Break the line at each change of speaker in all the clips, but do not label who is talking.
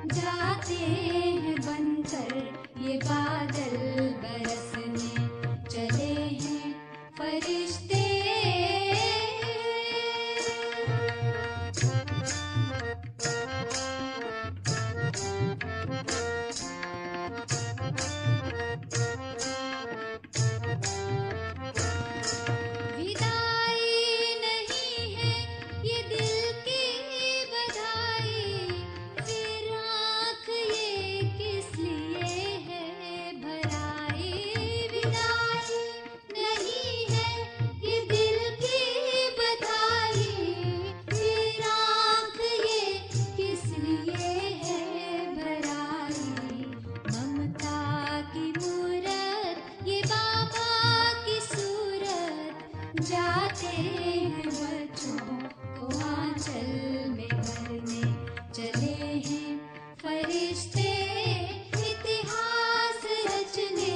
जाते हैं बनकर ये बादल बरसने चले हैं फरिश्ते। जाते हैं बच्चों को आंचल में भरने चले हैं फरिश्ते। इतिहास रचने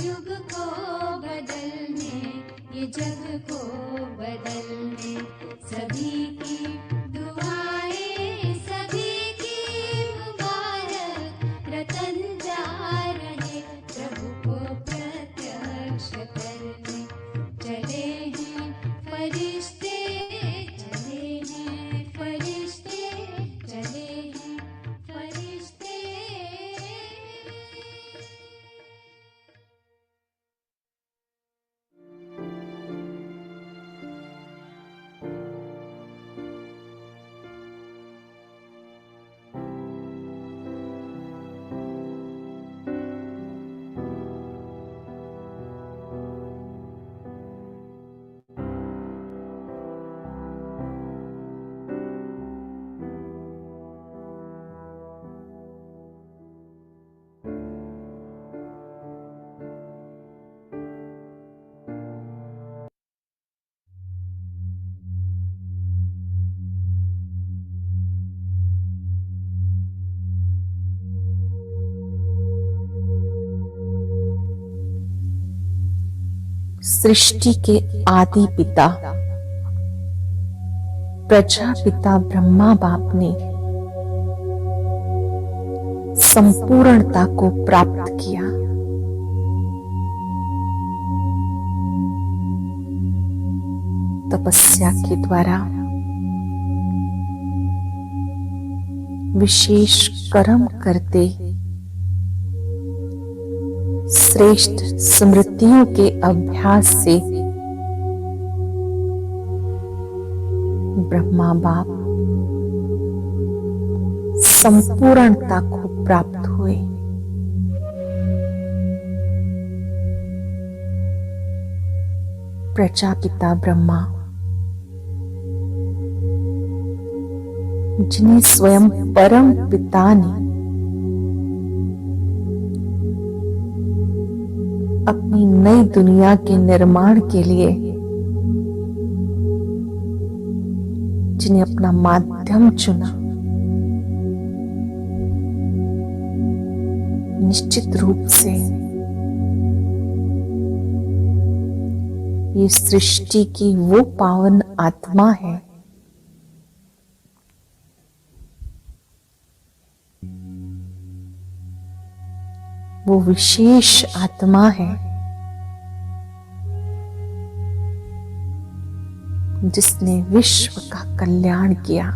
युग को बदलने ये जग को बदलने सभी की दुआएं सभी की मुबारक रतन जा रहे प्रभु को प्रत्यक्ष करने चले हैं फरिश्ते। चले हैं फरिश्ते चले हैं फरिश्ते।
सृष्टि के आदि पिता प्रजापिता ब्रह्मा बाप ने संपूर्णता को प्राप्त किया। तपस्या के द्वारा विशेष कर्म करते श्रेष्ठ स्मृतियों के अभ्यास से ब्रह्मा बाप संपूर्णता को प्राप्त हुए। प्रजापिता ब्रह्मा जिन्हें स्वयं परम पिता ने अपनी नई दुनिया के निर्माण के लिए जिन्हें अपना माध्यम चुना, निश्चित रूप से ये सृष्टि की वो पावन आत्मा है वो विशेष आत्मा है जिसने विश्व का कल्याण किया,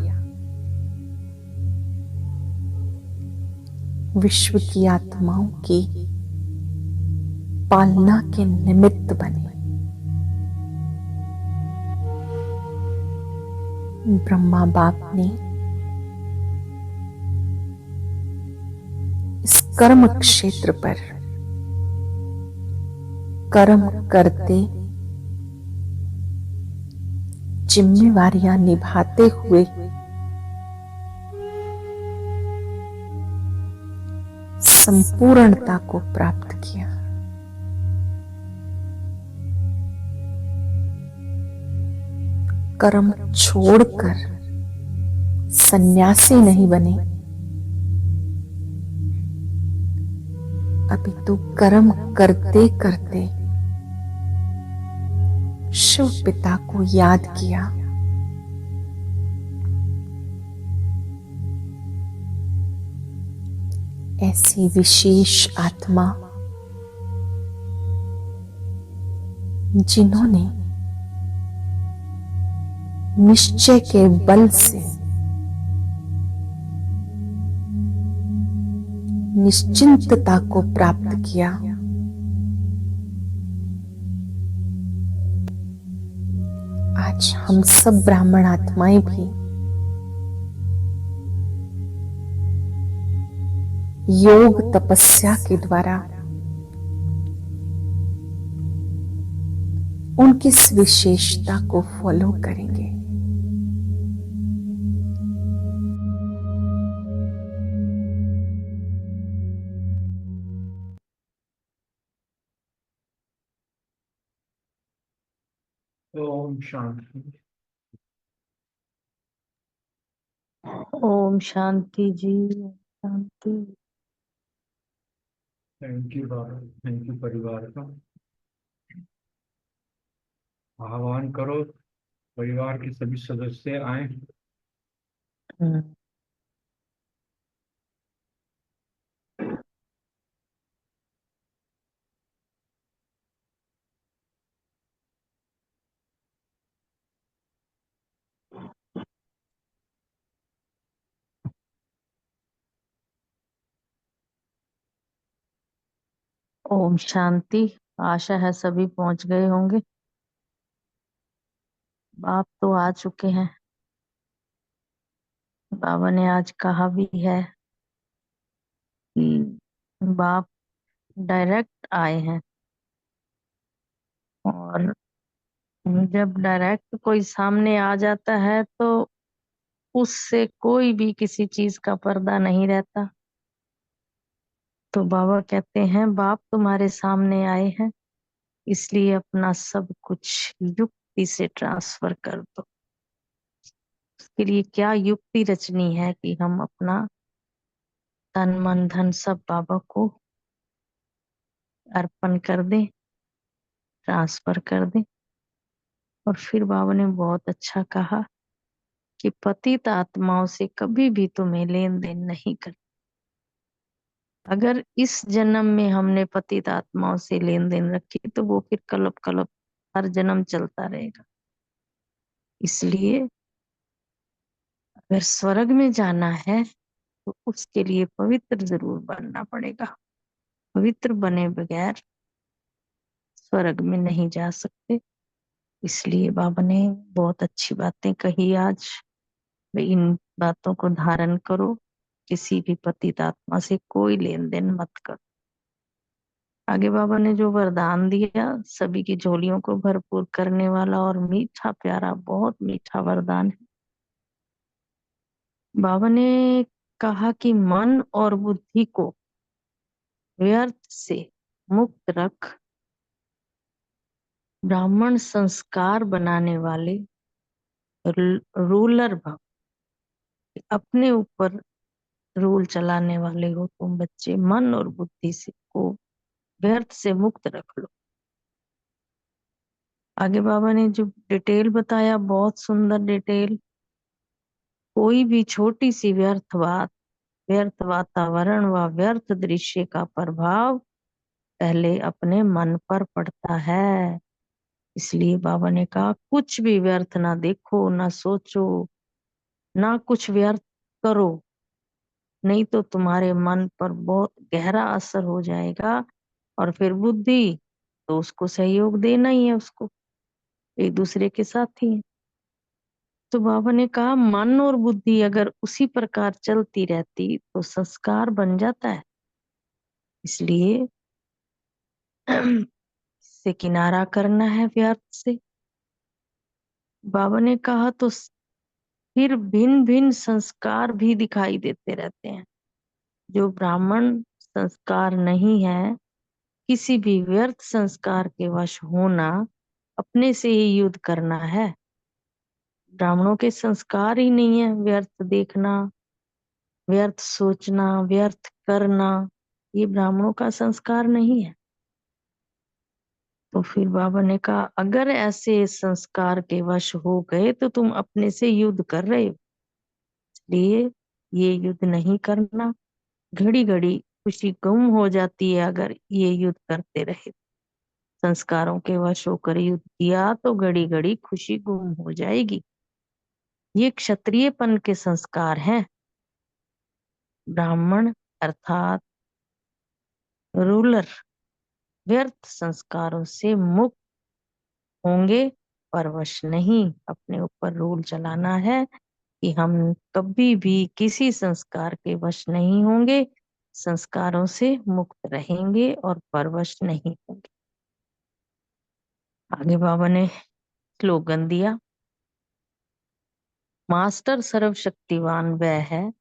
विश्व की आत्माओं की पालना के निमित्त बने। ब्रह्मा बाप ने इस कर्म क्षेत्र पर कर्म करते जिम्मेवारियां निभाते हुए संपूर्णता को प्राप्त किया। कर्म छोड़कर सन्यासी नहीं बने, अभी तो कर्म करते करते शिव पिता को याद किया। ऐसी विशेष आत्मा जिन्होंने निश्चय के बल से निश्चिंतता को प्राप्त किया, आज हम सब ब्राह्मण आत्माएं भी योग तपस्या के द्वारा उनकी इस विशेषता को फॉलो करेंगे।
ओम शांति।
ओम शांति जी, शांति।
Thank you Baba, thank you परिवार का। आह्वान करो, परिवार के सभी सदस्य आए।
ओम शांति। आशा है सभी पहुंच गए होंगे। बाप तो आ चुके हैं। बाबा ने आज कहा भी है कि बाप डायरेक्ट आए हैं, और जब डायरेक्ट कोई सामने आ जाता है तो उससे कोई भी किसी चीज का पर्दा नहीं रहता। तो बाबा कहते हैं बाप तुम्हारे सामने आए हैं, इसलिए अपना सब कुछ युक्ति से ट्रांसफर कर दो। उसके लिए क्या युक्ति रचनी है कि हम अपना तन मन धन सब बाबा को अर्पण कर दें, ट्रांसफर कर दें। और फिर बाबा ने बहुत अच्छा कहा कि पतित आत्माओं से कभी भी तुम्हें लेन देन नहीं कर। अगर इस जन्म में हमने पतित आत्माओं से लेन देन रखी तो वो फिर कलप कलप हर जन्म चलता रहेगा। इसलिए अगर स्वर्ग में जाना है तो उसके लिए पवित्र जरूर बनना पड़ेगा। पवित्र बने बगैर स्वर्ग में नहीं जा सकते। इसलिए बाबा ने बहुत अच्छी बातें कही आज। इन बातों को धारण करो। किसी भी पतित आत्मा से कोई लेन देन मत करो। आगे बाबा ने जो वरदान दिया, सभी की झोलियों को भरपूर करने वाला और मीठा प्यारा, बहुत मीठा वरदान है। बाबा ने कहा कि मन और बुद्धि को व्यर्थ से मुक्त रख। ब्राह्मण संस्कार बनाने वाले रूलर भव। अपने ऊपर रूल चलाने वाले हो तुम बच्चे। मन और बुद्धि से को व्यर्थ से मुक्त रख लो। आगे बाबा ने जो डिटेल बताया, बहुत सुंदर डिटेल। कोई भी छोटी सी व्यर्थ बात, व्यर्थ वातावरण व व्यर्थ दृश्य का प्रभाव पहले अपने मन पर पड़ता है। इसलिए बाबा ने कहा कुछ भी व्यर्थ ना देखो, ना सोचो, ना कुछ व्यर्थ करो, नहीं तो तुम्हारे मन पर बहुत गहरा असर हो जाएगा। और फिर बुद्धि तो उसको सहयोग देना ही है, उसको एक दूसरे के साथ ही है। तो बाबा ने कहा मन और बुद्धि अगर उसी प्रकार चलती रहती तो संस्कार बन जाता है। इसलिए इससे किनारा करना है व्यर्थ से। बाबा ने कहा तो फिर भिन्न भिन्न संस्कार भी दिखाई देते रहते हैं। जो ब्राह्मण संस्कार नहीं है, किसी भी व्यर्थ संस्कार के वश होना अपने से ही युद्ध करना है। ब्राह्मणों के संस्कार ही नहीं है व्यर्थ देखना, व्यर्थ सोचना, व्यर्थ करना। ये ब्राह्मणों का संस्कार नहीं है। तो फिर बाबा ने कहा अगर ऐसे संस्कार के वश हो गए तो तुम अपने से युद्ध कर रहे हो। इसलिए ये युद्ध नहीं करना। घड़ी घड़ी खुशी गुम हो जाती है अगर ये युद्ध करते रहे। संस्कारों के वश होकर युद्ध किया तो घड़ी घड़ी खुशी गुम हो जाएगी। ये क्षत्रियपन के संस्कार हैं। ब्राह्मण अर्थात रूलर व्यर्थ संस्कारों से मुक्त होंगे, पर वश नहीं। अपने ऊपर रूल चलाना है कि हम कभी भी किसी संस्कार के वश नहीं होंगे, संस्कारों से मुक्त रहेंगे और परवश नहीं होंगे। आगे बाबा ने स्लोगन दिया, मास्टर सर्वशक्तिवान वह है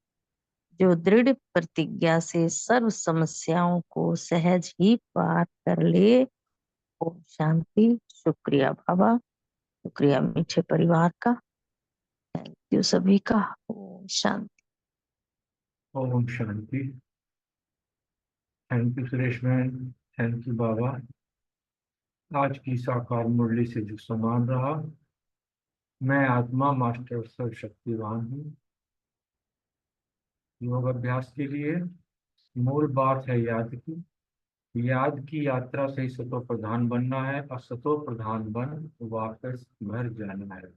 जो दृढ़ प्रतिज्ञा से सर्व समस्याओं को सहज ही पार कर ले। ओम शांति। शुक्रिया बाबा, शुक्रिया मीठे परिवार का, थैंक यू सभी का। ओम शांति।
ओम शांति। Thank you Suresh man, thank you Baba. आज की साकार मुरली से जो समान रहा, मैं आत्मा मास्टर सर्वशक्तिवान हूँ। योग अभ्यास के लिए मूल बात है याद की। याद की यात्रा से ही सतो प्रधान बनना है और सतो प्रधान बन वापस घर जाना है।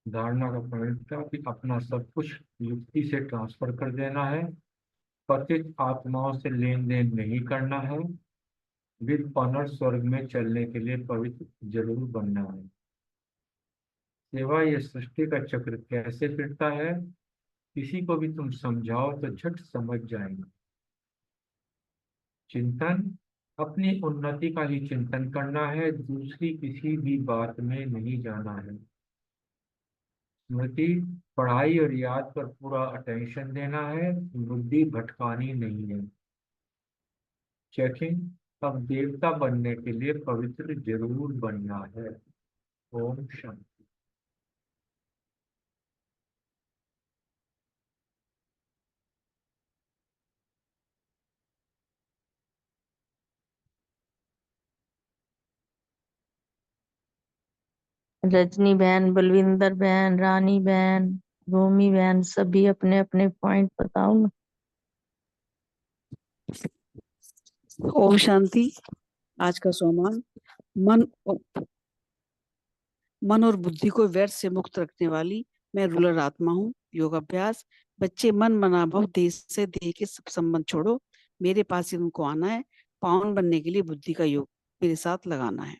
धारणा का पॉइंट था कि अपना सब कुछ युक्ति से ट्रांसफर कर देना है। पतित आत्माओं से लेन देन नहीं करना है। विद ऑनर स्वर्ग में चलने के लिए पवित्र जरूर बनना है। सेवा ये सृष्टि का चक्र कैसे फिरता है, किसी को भी तुम समझाओ तो झट समझ जाएंगे। चिंतन, अपनी उन्नति का ही चिंतन करना है, दूसरी किसी भी बात में नहीं जाना है। स्मृति, पढ़ाई और याद पर पूरा अटेंशन देना है, बुद्धि भटकानी नहीं है। चेकिंग, अब देवता बनने के लिए पवित्र जरूर बनना है। ओम शांति।
रजनी बहन, बलविंदर बहन, रानी बहन, भूमि बहन, सभी अपने अपने पॉइंट बताओ ना।
ओम शांति। आज का सोमान, मन मन और बुद्धि को व्यर्थ से मुक्त रखने वाली मैं रूलर आत्मा हूँ। योगाभ्यास, बच्चे मन मनाभव देह से देह के सब संबंध छोड़ो, मेरे पास ही उनको आना है। पावन बनने के लिए बुद्धि का योग मेरे साथ लगाना है।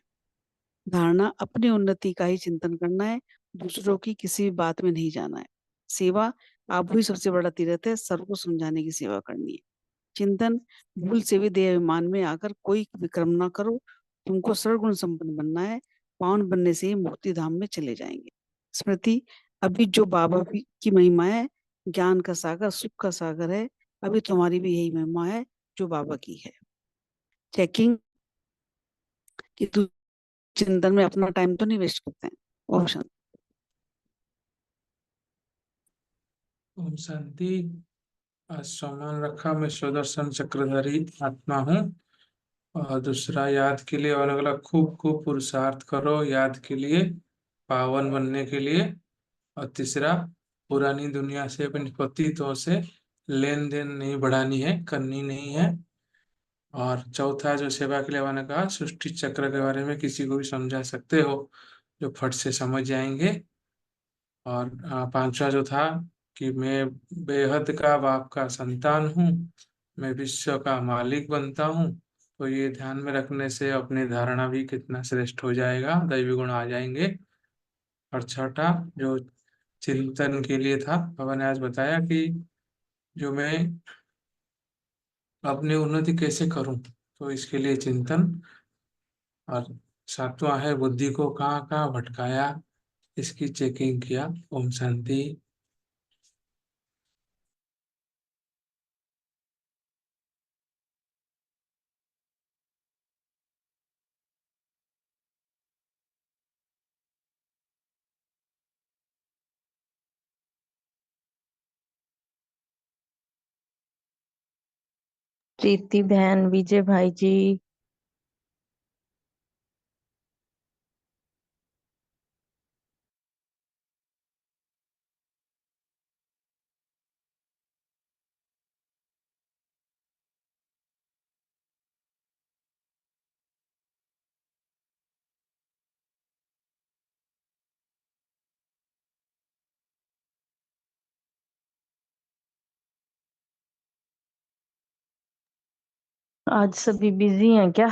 धारणा, अपनी उन्नति का ही चिंतन करना है, दूसरों की किसी भी बात में नहीं जाना है। सेवा, आप ही सबसे बड़ा तीर्थ है, सबको समझाने की सेवा करनी है। चिंतन, भूल से भी देह अभिमान में आकर कोई विक्रम ना करो, तुमको सर्वगुण संपन्न बनना है। पावन बनने से ही मुक्ति धाम में चले जाएंगे। स्मृति, अभी जो बाबा की महिमा है, ज्ञान का सागर, सुख का सागर है, अभी तुम्हारी भी यही महिमा है जो बाबा की है। चेकिंग, कि तू चिंतन में अपना टाइम तो नहीं वेस्ट करते हैं। ओम शांति।
ओम शांति। आज सम्मान रखा, मैं सुदर्शन चक्रधारी आत्मा हूँ। और दूसरा, याद के लिए अलग अलग खूब खूब पुरुषार्थ करो याद के लिए, पावन बनने के लिए। और तीसरा, पुरानी दुनिया से, अपनी पतितों से लेन देन नहीं बढ़ानी है, करनी नहीं है। और चौथा, जो सेवा के लिए मैंने कहा, सृष्टि चक्र के बारे में किसी को भी समझा सकते हो जो फट से समझ जाएंगे। और पांचवा जो था कि मैं बेहद का बाप का संतान हूँ, मैं विश्व का मालिक बनता हूँ। तो ये ध्यान में रखने से अपनी धारणा भी कितना श्रेष्ठ हो जाएगा, दैवी गुण आ जाएंगे। और छठा जो चिंतन के लिए था, बाबा ने आज बताया कि जो मैं अपनी उन्नति कैसे करूं, तो इसके लिए चिंतन। और सातवां है बुद्धि को कहाँ कहाँ भटकाया, इसकी चेकिंग किया। ओम शांति।
प्रीति बहन, विजय भाई जी, आज सभी बिजी हैं क्या?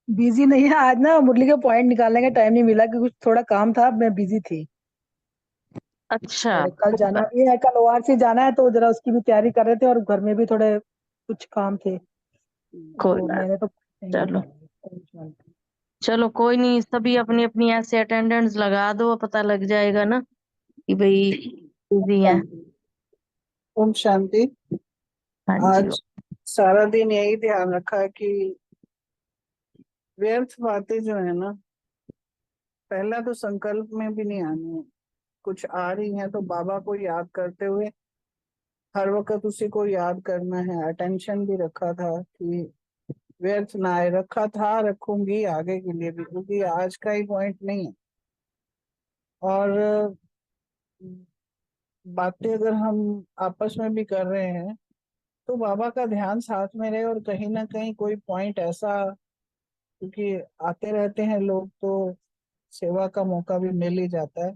बिजी नहीं है आज ना, मुरली का पॉइंट निकालने का टाइम नहीं मिला क्योंकि थोड़ा काम था, मैं बिजी थी।
अच्छा,
और कल जाना भी है, कल ओआरसी जाना है, तो जरा उसकी भी तैयारी कर रहे थे और घर में भी थोड़े कुछ काम थे,
कोई
तो
ना।
मैंने तो नहीं
चलो
निकाला।
चलो, कोई नहीं, सभी अपनी अपनी ऐसे अटेंडेंस लगा दो, पता लग जाएगा ना कि भाई बिजी हैं।
ओम शांति।
हाँ जी।
आज सारा दिन यही ध्यान रखा कि व्यर्थ बातें जो है ना, पहला तो संकल्प में भी नहीं आनी है। कुछ आ रही हैं तो बाबा को याद करते हुए हर वक्त उसी को याद करना है। अटेंशन भी रखा था कि व्यर्थ ना आए, रखा था, रखूंगी आगे के लिए भी, क्योंकि आज का ही पॉइंट नहीं है। और बातें अगर हम आपस में भी कर रहे हैं तो बाबा का ध्यान साथ में रहे, और कहीं ना कहीं कोई पॉइंट ऐसा, क्योंकि आते रहते हैं लोग तो सेवा का मौका भी मिल ही जाता है,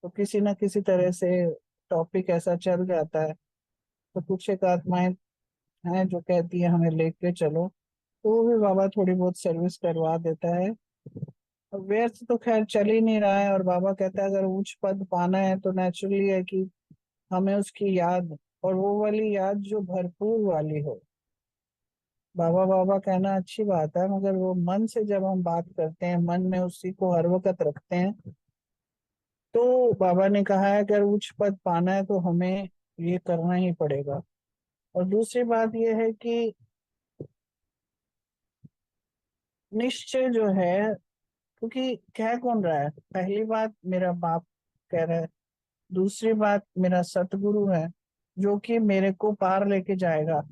तो किसी न किसी तरह से टॉपिक ऐसा चल जाता है। तो कुछ एक आत्माएं हैं जो कहती है हमें लेके चलो, तो वो भी बाबा थोड़ी बहुत सर्विस करवा देता है। और व्यर्थ तो खैर चल ही नहीं रहा है, और बाबा कहता है अगर उच्च पद पाना है तो नेचुरली है कि हमें उसकी याद, और वो वाली याद जो भरपूर वाली हो। बाबा बाबा कहना अच्छी बात है, मगर वो मन से जब हम बात करते हैं, मन में उसी को हर वक्त रखते हैं, तो बाबा ने कहा है अगर उच्च पद पाना है तो हमें ये करना ही पड़ेगा। और दूसरी बात ये है कि निश्चय जो है, क्योंकि कह कौन रहा है, पहली बात मेरा बाप कह रहा है, दूसरी बात मेरा सतगुरु है जो कि मेरे को पार लेके जाएगा।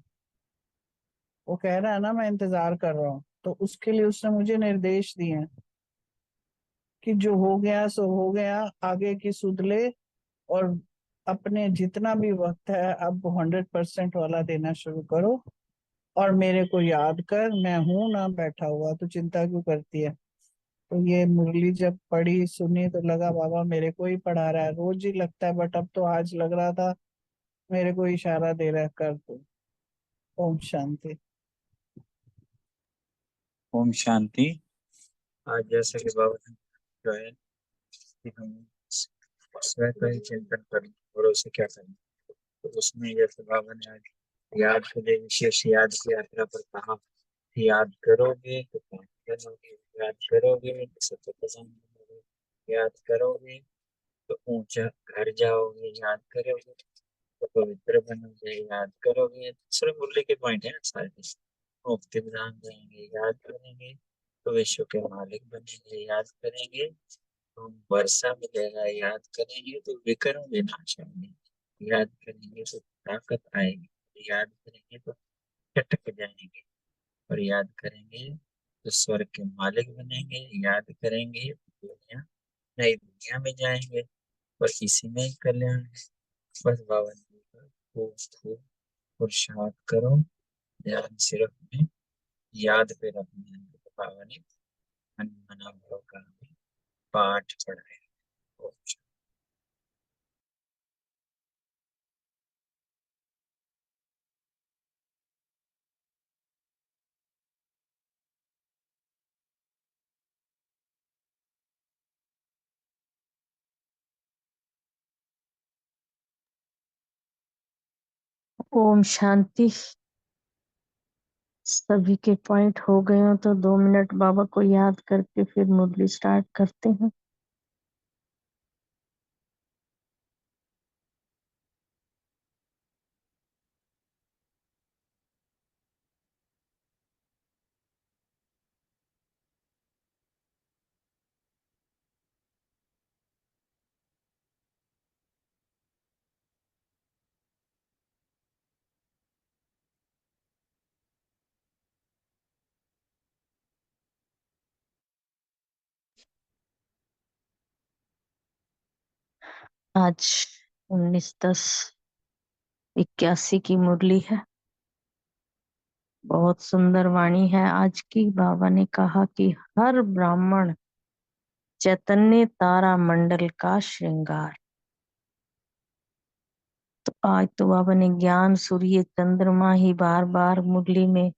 वो कह रहा है ना मैं इंतजार कर रहा हूँ, तो उसके लिए उसने मुझे निर्देश दिए हैं कि जो हो गया सो हो गया, आगे की सुध ले, और अपने जितना भी वक्त है अब 100% वाला देना शुरू करो, और मेरे को याद कर, मैं हूं ना बैठा हुआ, तो चिंता क्यों करती है। तो ये मुरली जब पढ़ी सुनी तो लगा बाबा मेरे को ही पढ़ा रहा है, रोज ही लगता है, बट अब तो आज लग रहा था मेरे को इशारा दे रहा है, कर दो। ओम शांति।
ओम शांति। आज जैसे कि बाबा ने जो है कि हम स्वयं का ही चिंतन करें और उसे क्या करें, तो उसमें जैसे बाबा ने आज याद के लिए विशेष याद की यात्रा पर कहा कि याद करोगे तो पाप बनोगे, याद करोगे तो सत्य पसंद बनोगे, याद करोगे तो ऊंचा घर जाओगे, याद करोगे तो पवित्र बनोगे, याद करोगे दूसरे मुरली के पॉइंट है ना सारे, मुक्ति विधान जाएंगे, याद करेंगे तो विश्व के मालिक बनेंगे, याद करेंगे तो वर्षा मिलेगा, याद करेंगे तो विक्रम विनाश होंगे, याद करेंगे तो ताकत आएगी, याद करेंगे तो चटक जाएंगे, और याद करेंगे तो स्वर्ग के मालिक बनेंगे, याद करेंगे तो दुनिया, नई दुनिया में जाएंगे, और इसी में ही कल्याण है। बस बाबा जी का खूब खूब पुरुषार्थ करो, ध्यान सिर्फ में याद पे रखना है। तो बाबा ने मन मना भाव का हमें पाठ पढ़ाया।
ओम शांति। सभी के पॉइंट हो गए हो तो 2 मिनट बाबा को याद करके फिर मुरली स्टार्ट करते हैं। आज 19/10/81 की मुरली है। बहुत सुंदर वाणी है आज की। बाबा ने कहा कि हर ब्राह्मण चैतन्य तारा मंडल का श्रृंगार। तो आज तो बाबा ने ज्ञान सूर्य चंद्रमा ही बार बार मुरली में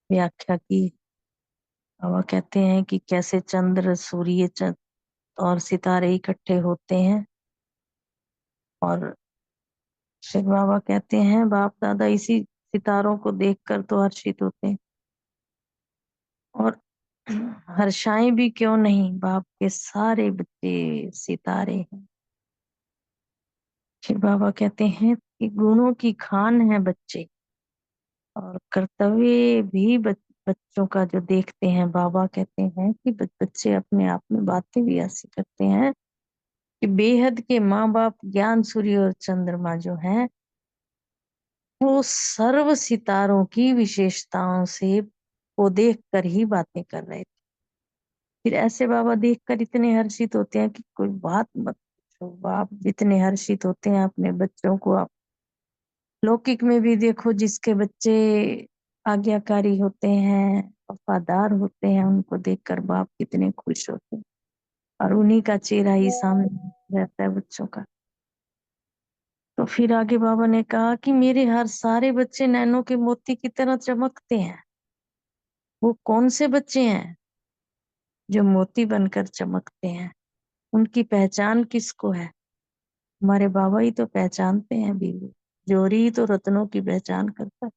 व्याख्या की। बाबा कहते हैं कि कैसे चंद्र सूर्य और सितारे इकट्ठे होते हैं, और शिव बाबा कहते हैं बाप दादा इसी सितारों को देखकर तो हर्षित होते हैं, और हर्षाएं भी क्यों नहीं, बाप के सारे बच्चे सितारे हैं। फिर बाबा कहते हैं कि गुणों की खान है बच्चे, और कर्तव्य भी बच्चों का जो देखते हैं। बाबा कहते हैं कि बच्चे अपने आप में बातें भी ऐसी करते हैं कि बेहद के माँ बाप ज्ञान सूर्य और चंद्रमा जो है वो सर्व सितारों की विशेषताओं से को देख कर ही बातें कर रहे थे। फिर ऐसे बाबा देखकर इतने हर्षित होते हैं कि कोई बात मत पूछो। बाप जितने हर्षित होते हैं अपने बच्चों को, आप लौकिक में भी देखो, जिसके बच्चे आज्ञाकारी होते हैं, वफादार होते हैं, उनको देखकर बाप कितने खुश होते हैं, और उन्हीं का चेहरा ही सामने रहता है बच्चों का। तो फिर आगे बाबा ने कहा कि मेरे हर सारे बच्चे नैनों के मोती की तरह चमकते हैं। वो कौन से बच्चे हैं जो मोती बनकर चमकते हैं? उनकी पहचान किसको है? हमारे बाबा ही तो पहचानते हैं बीवी। जोरी ही तो रत्नों की पहचान करता है।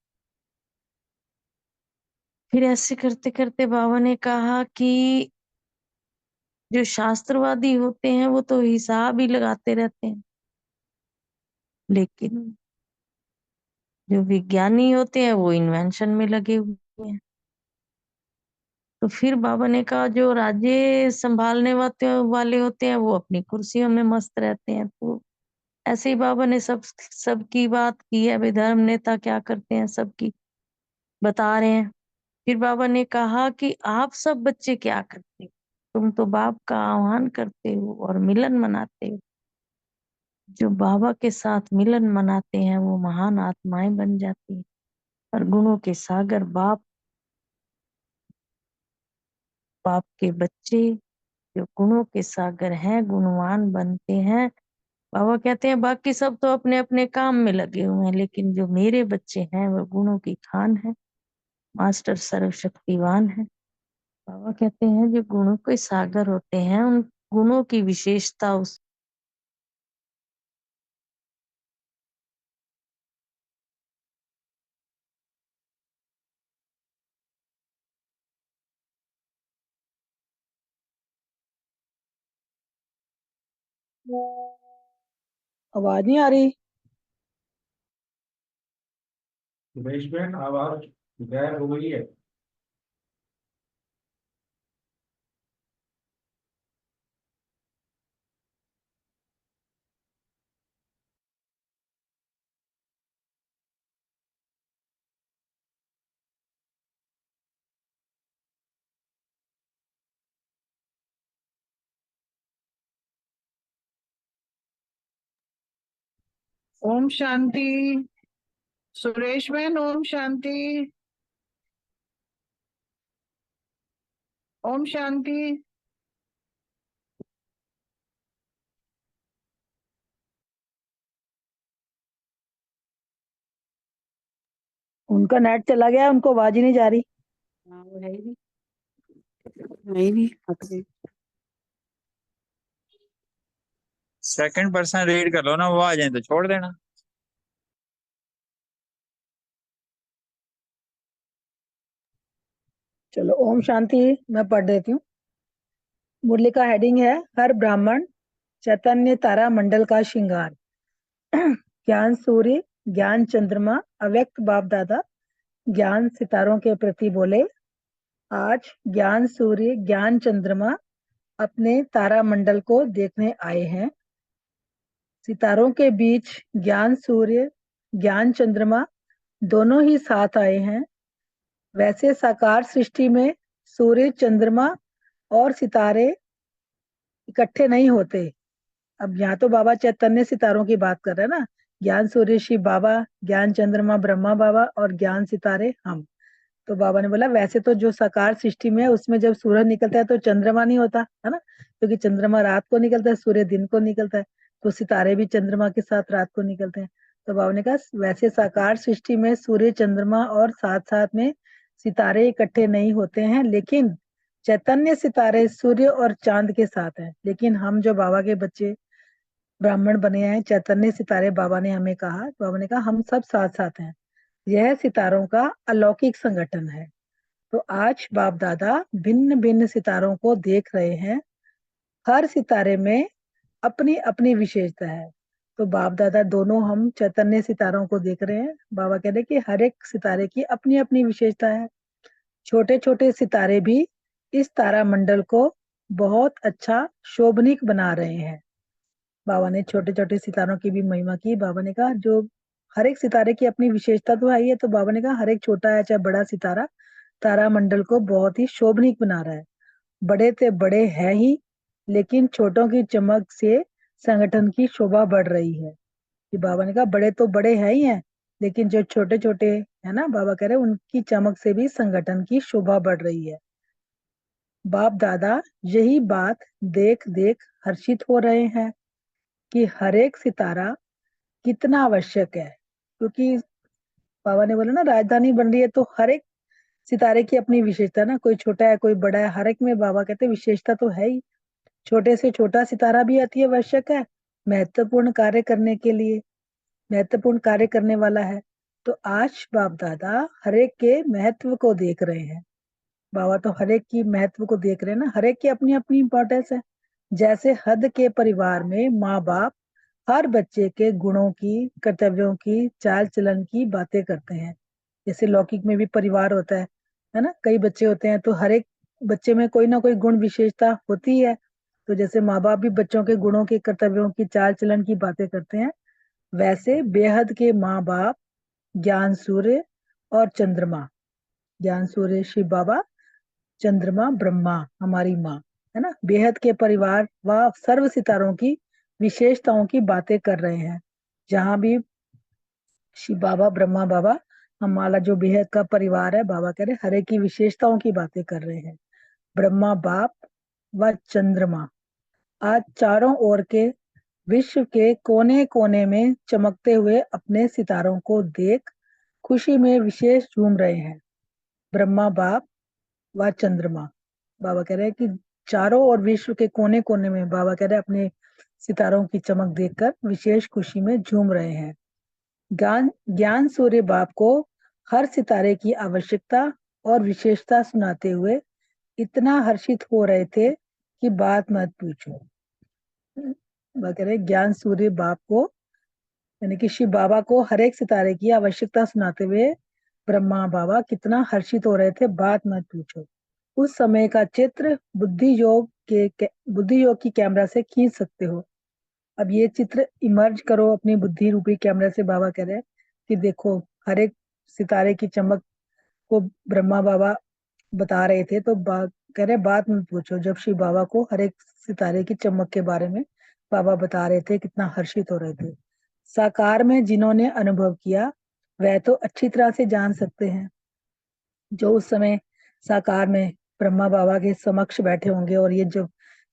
फिर ऐसे करते करते बाबा ने कहा कि जो शास्त्रवादी होते हैं वो तो हिसाब ही लगाते रहते हैं, लेकिन जो विज्ञानी होते हैं वो इन्वेंशन में लगे हुए हैं। तो फिर बाबा ने कहा जो राज्य संभालने वाले होते हैं वो अपनी कुर्सियों में मस्त रहते हैं। तो ऐसे ही बाबा ने सबकी बात की है, अभी धर्म नेता क्या करते हैं सबकी बता रहे हैं। फिर बाबा ने कहा कि आप सब बच्चे क्या करते हो? तुम तो बाप का आह्वान करते हो और मिलन मनाते हो। जो बाबा के साथ मिलन मनाते हैं वो महान आत्माएं बन जाती हैं, और गुणों के सागर बाप के बच्चे जो गुणों के सागर हैं, गुणवान बनते हैं। बाबा कहते हैं बाकी सब तो अपने अपने काम में लगे हुए हैं, लेकिन जो मेरे बच्चे हैं वो गुणों की खान है, मास्टर सर्वशक्तिवान है। बाबा कहते हैं जो गुणों के सागर होते हैं उन गुणों की विशेषता उस
आवाज नहीं आ रही।
सुरेश बहन आवाज गायब हो गई है।
ओम शांति। सुरेश बहन ओम शांति। ओम शांति।
उनका नेट चला गया, उनको आवाज ही नहीं जा रही।
हाँ वो है ही नहीं हट गई।
सेकंड पर्सन रीड कर लो ना, वो आ जाए तो छोड़ देना।
चलो ओम शांति मैं पढ़ देती हूँ। मुरली का हेडिंग है हर ब्राह्मण चैतन्य तारा मंडल का श्रृंगार। ज्ञान सूर्य, ज्ञान चंद्रमा, अव्यक्त बाप दादा ज्ञान सितारों के प्रति बोले। आज ज्ञान सूर्य, ज्ञान चंद्रमा अपने तारा मंडल को देखने आए हैं। सितारों के बीच ज्ञान सूर्य, ज्ञान चंद्रमा दोनों ही साथ आए हैं। वैसे साकार सृष्टि में सूर्य, चंद्रमा और सितारे इकट्ठे नहीं होते। अब यहाँ तो बाबा चैतन्य सितारों की बात कर रहे हैं ना। ज्ञान सूर्य शिव बाबा, ज्ञान चंद्रमा ब्रह्मा बाबा और ज्ञान सितारे हम। तो बाबा ने बोला वैसे तो जो साकार सृष्टि में है उसमें जब सूरज निकलता है तो चंद्रमा नहीं होता है ना, क्योंकि चंद्रमा रात को निकलता है, सूर्य दिन को निकलता है। तो सितारे भी चंद्रमा के साथ रात को निकलते हैं। तो बाबा ने कहा वैसे साकार सृष्टि में सूर्य चंद्रमा और साथ साथ में सितारे इकट्ठे नहीं होते हैं, लेकिन चैतन्य सितारे सूर्य और चांद के साथ हैं। लेकिन हम जो बाबा के बच्चे ब्राह्मण बने हैं, चैतन्य सितारे बाबा ने हमें कहा, बाबा ने कहा हम सब साथ साथ हैं। यह सितारों का अलौकिक संगठन है। तो आज बाप दादा भिन्न भिन्न सितारों को देख रहे हैं। हर सितारे में अपनी अपनी विशेषता है। तो बाप दादा दोनों हम चैतन्य सितारों को देख रहे हैं। बाबा कह रहे हैं कि हर एक सितारे की अपनी अपनी विशेषता है। छोटे छोटे सितारे भी इस तारा मंडल को बहुत अच्छा शोभनीक बना रहे हैं। बाबा ने छोटे छोटे सितारों की भी महिमा की। बाबा ने कहा जो हर एक सितारे की अपनी विशेषता तो है ही है, तो बाबा ने कहा हर एक छोटा है चाहे बड़ा सितारा तारा मंडल को बहुत ही शोभनीक बना रहा है। बड़े ते बड़े है ही, लेकिन छोटों की चमक से संगठन की शोभा बढ़ रही है। कि बाबा ने कहा बड़े तो बड़े है ही हैं, लेकिन जो छोटे छोटे है ना, बाबा कह रहे हैं उनकी चमक से भी संगठन की शोभा बढ़ रही है। बाप दादा यही बात देख देख हर्षित हो रहे हैं कि हर एक सितारा कितना आवश्यक है। क्योंकि बाबा ने बोला ना राजधानी बन रही है, तो हर एक सितारे की अपनी विशेषता ना, कोई छोटा है कोई बड़ा है, हर एक में बाबा कहते हैं विशेषता तो है ही। छोटे से छोटा सितारा भी अति आवश्यक है महत्वपूर्ण कार्य करने के लिए, महत्वपूर्ण कार्य करने वाला है। तो आज बाप दादा हर एक के महत्व को देख रहे हैं। बाबा तो हर एक की महत्व को देख रहे हैं ना, हर एक की अपनी अपनी इंपॉर्टेंस है। जैसे हद के परिवार में माँ बाप हर बच्चे के गुणों की, कर्तव्यों की, चाल चलन की बातें करते हैं। जैसे लौकिक में भी परिवार होता है ना, कई बच्चे होते हैं, तो हर एक बच्चे में कोई ना कोई गुण विशेषता होती है। तो जैसे माँ बाप भी बच्चों के गुणों के, कर्तव्यों की, चाल चलन की बातें करते हैं, वैसे बेहद के माँ बाप ज्ञान सूर्य और चंद्रमा, ज्ञान सूर्य शिव बाबा, चंद्रमा ब्रह्मा हमारी माँ, है ना, बेहद के परिवार व सर्व सितारों की विशेषताओं की बातें कर रहे हैं। जहां भी शिव बाबा, ब्रह्मा बाबा, हमारा जो बेहद का परिवार है, बाबा कह रहे हर एक की विशेषताओं की बातें कर रहे हैं। ब्रह्मा बाप व चंद्रमा आज चारों ओर के विश्व के कोने कोने में चमकते हुए अपने सितारों को देख खुशी में विशेष झूम रहे हैं। ब्रह्मा बाप व चंद्रमा, बाबा कह रहे हैं कि चारों ओर विश्व के कोने कोने में बाबा कह रहे हैं अपने सितारों की चमक देखकर विशेष खुशी में झूम रहे हैं। ज्ञान सूर्य बाप को हर सितारे की आवश्यकता और विशेषता सुनाते हुए इतना हर्षित हो रहे थे कि बात मत पूछो। बाबा कह रहे ज्ञान सूर्य बाप को, यानी कि शिव बाबा को हर एक सितारे की आवश्यकता सुनाते हुए ब्रह्मा बाबा कितना हर्षित हो रहे थे, बात मत पूछो। उस समय का चित्र बुद्धि योग की कैमरा से खींच सकते हो। अब ये चित्र इमर्ज करो अपनी बुद्धि रूपी कैमरा से। बाबा कह रहे हैं कि देखो हर एक सितारे की चमक को ब्रह्मा बाबा बता रहे थे, तो कह रहे बात मत पूछो। जब शिव बाबा को हर एक सितारे की चमक के बारे में बाबा बता रहे थे, कितना हर्षित हो रहे थे। साकार में जिन्होंने अनुभव किया वह तो अच्छी तरह से जान सकते हैं। जो उस समय साकार में ब्रह्मा बाबा के समक्ष बैठे होंगे और ये जब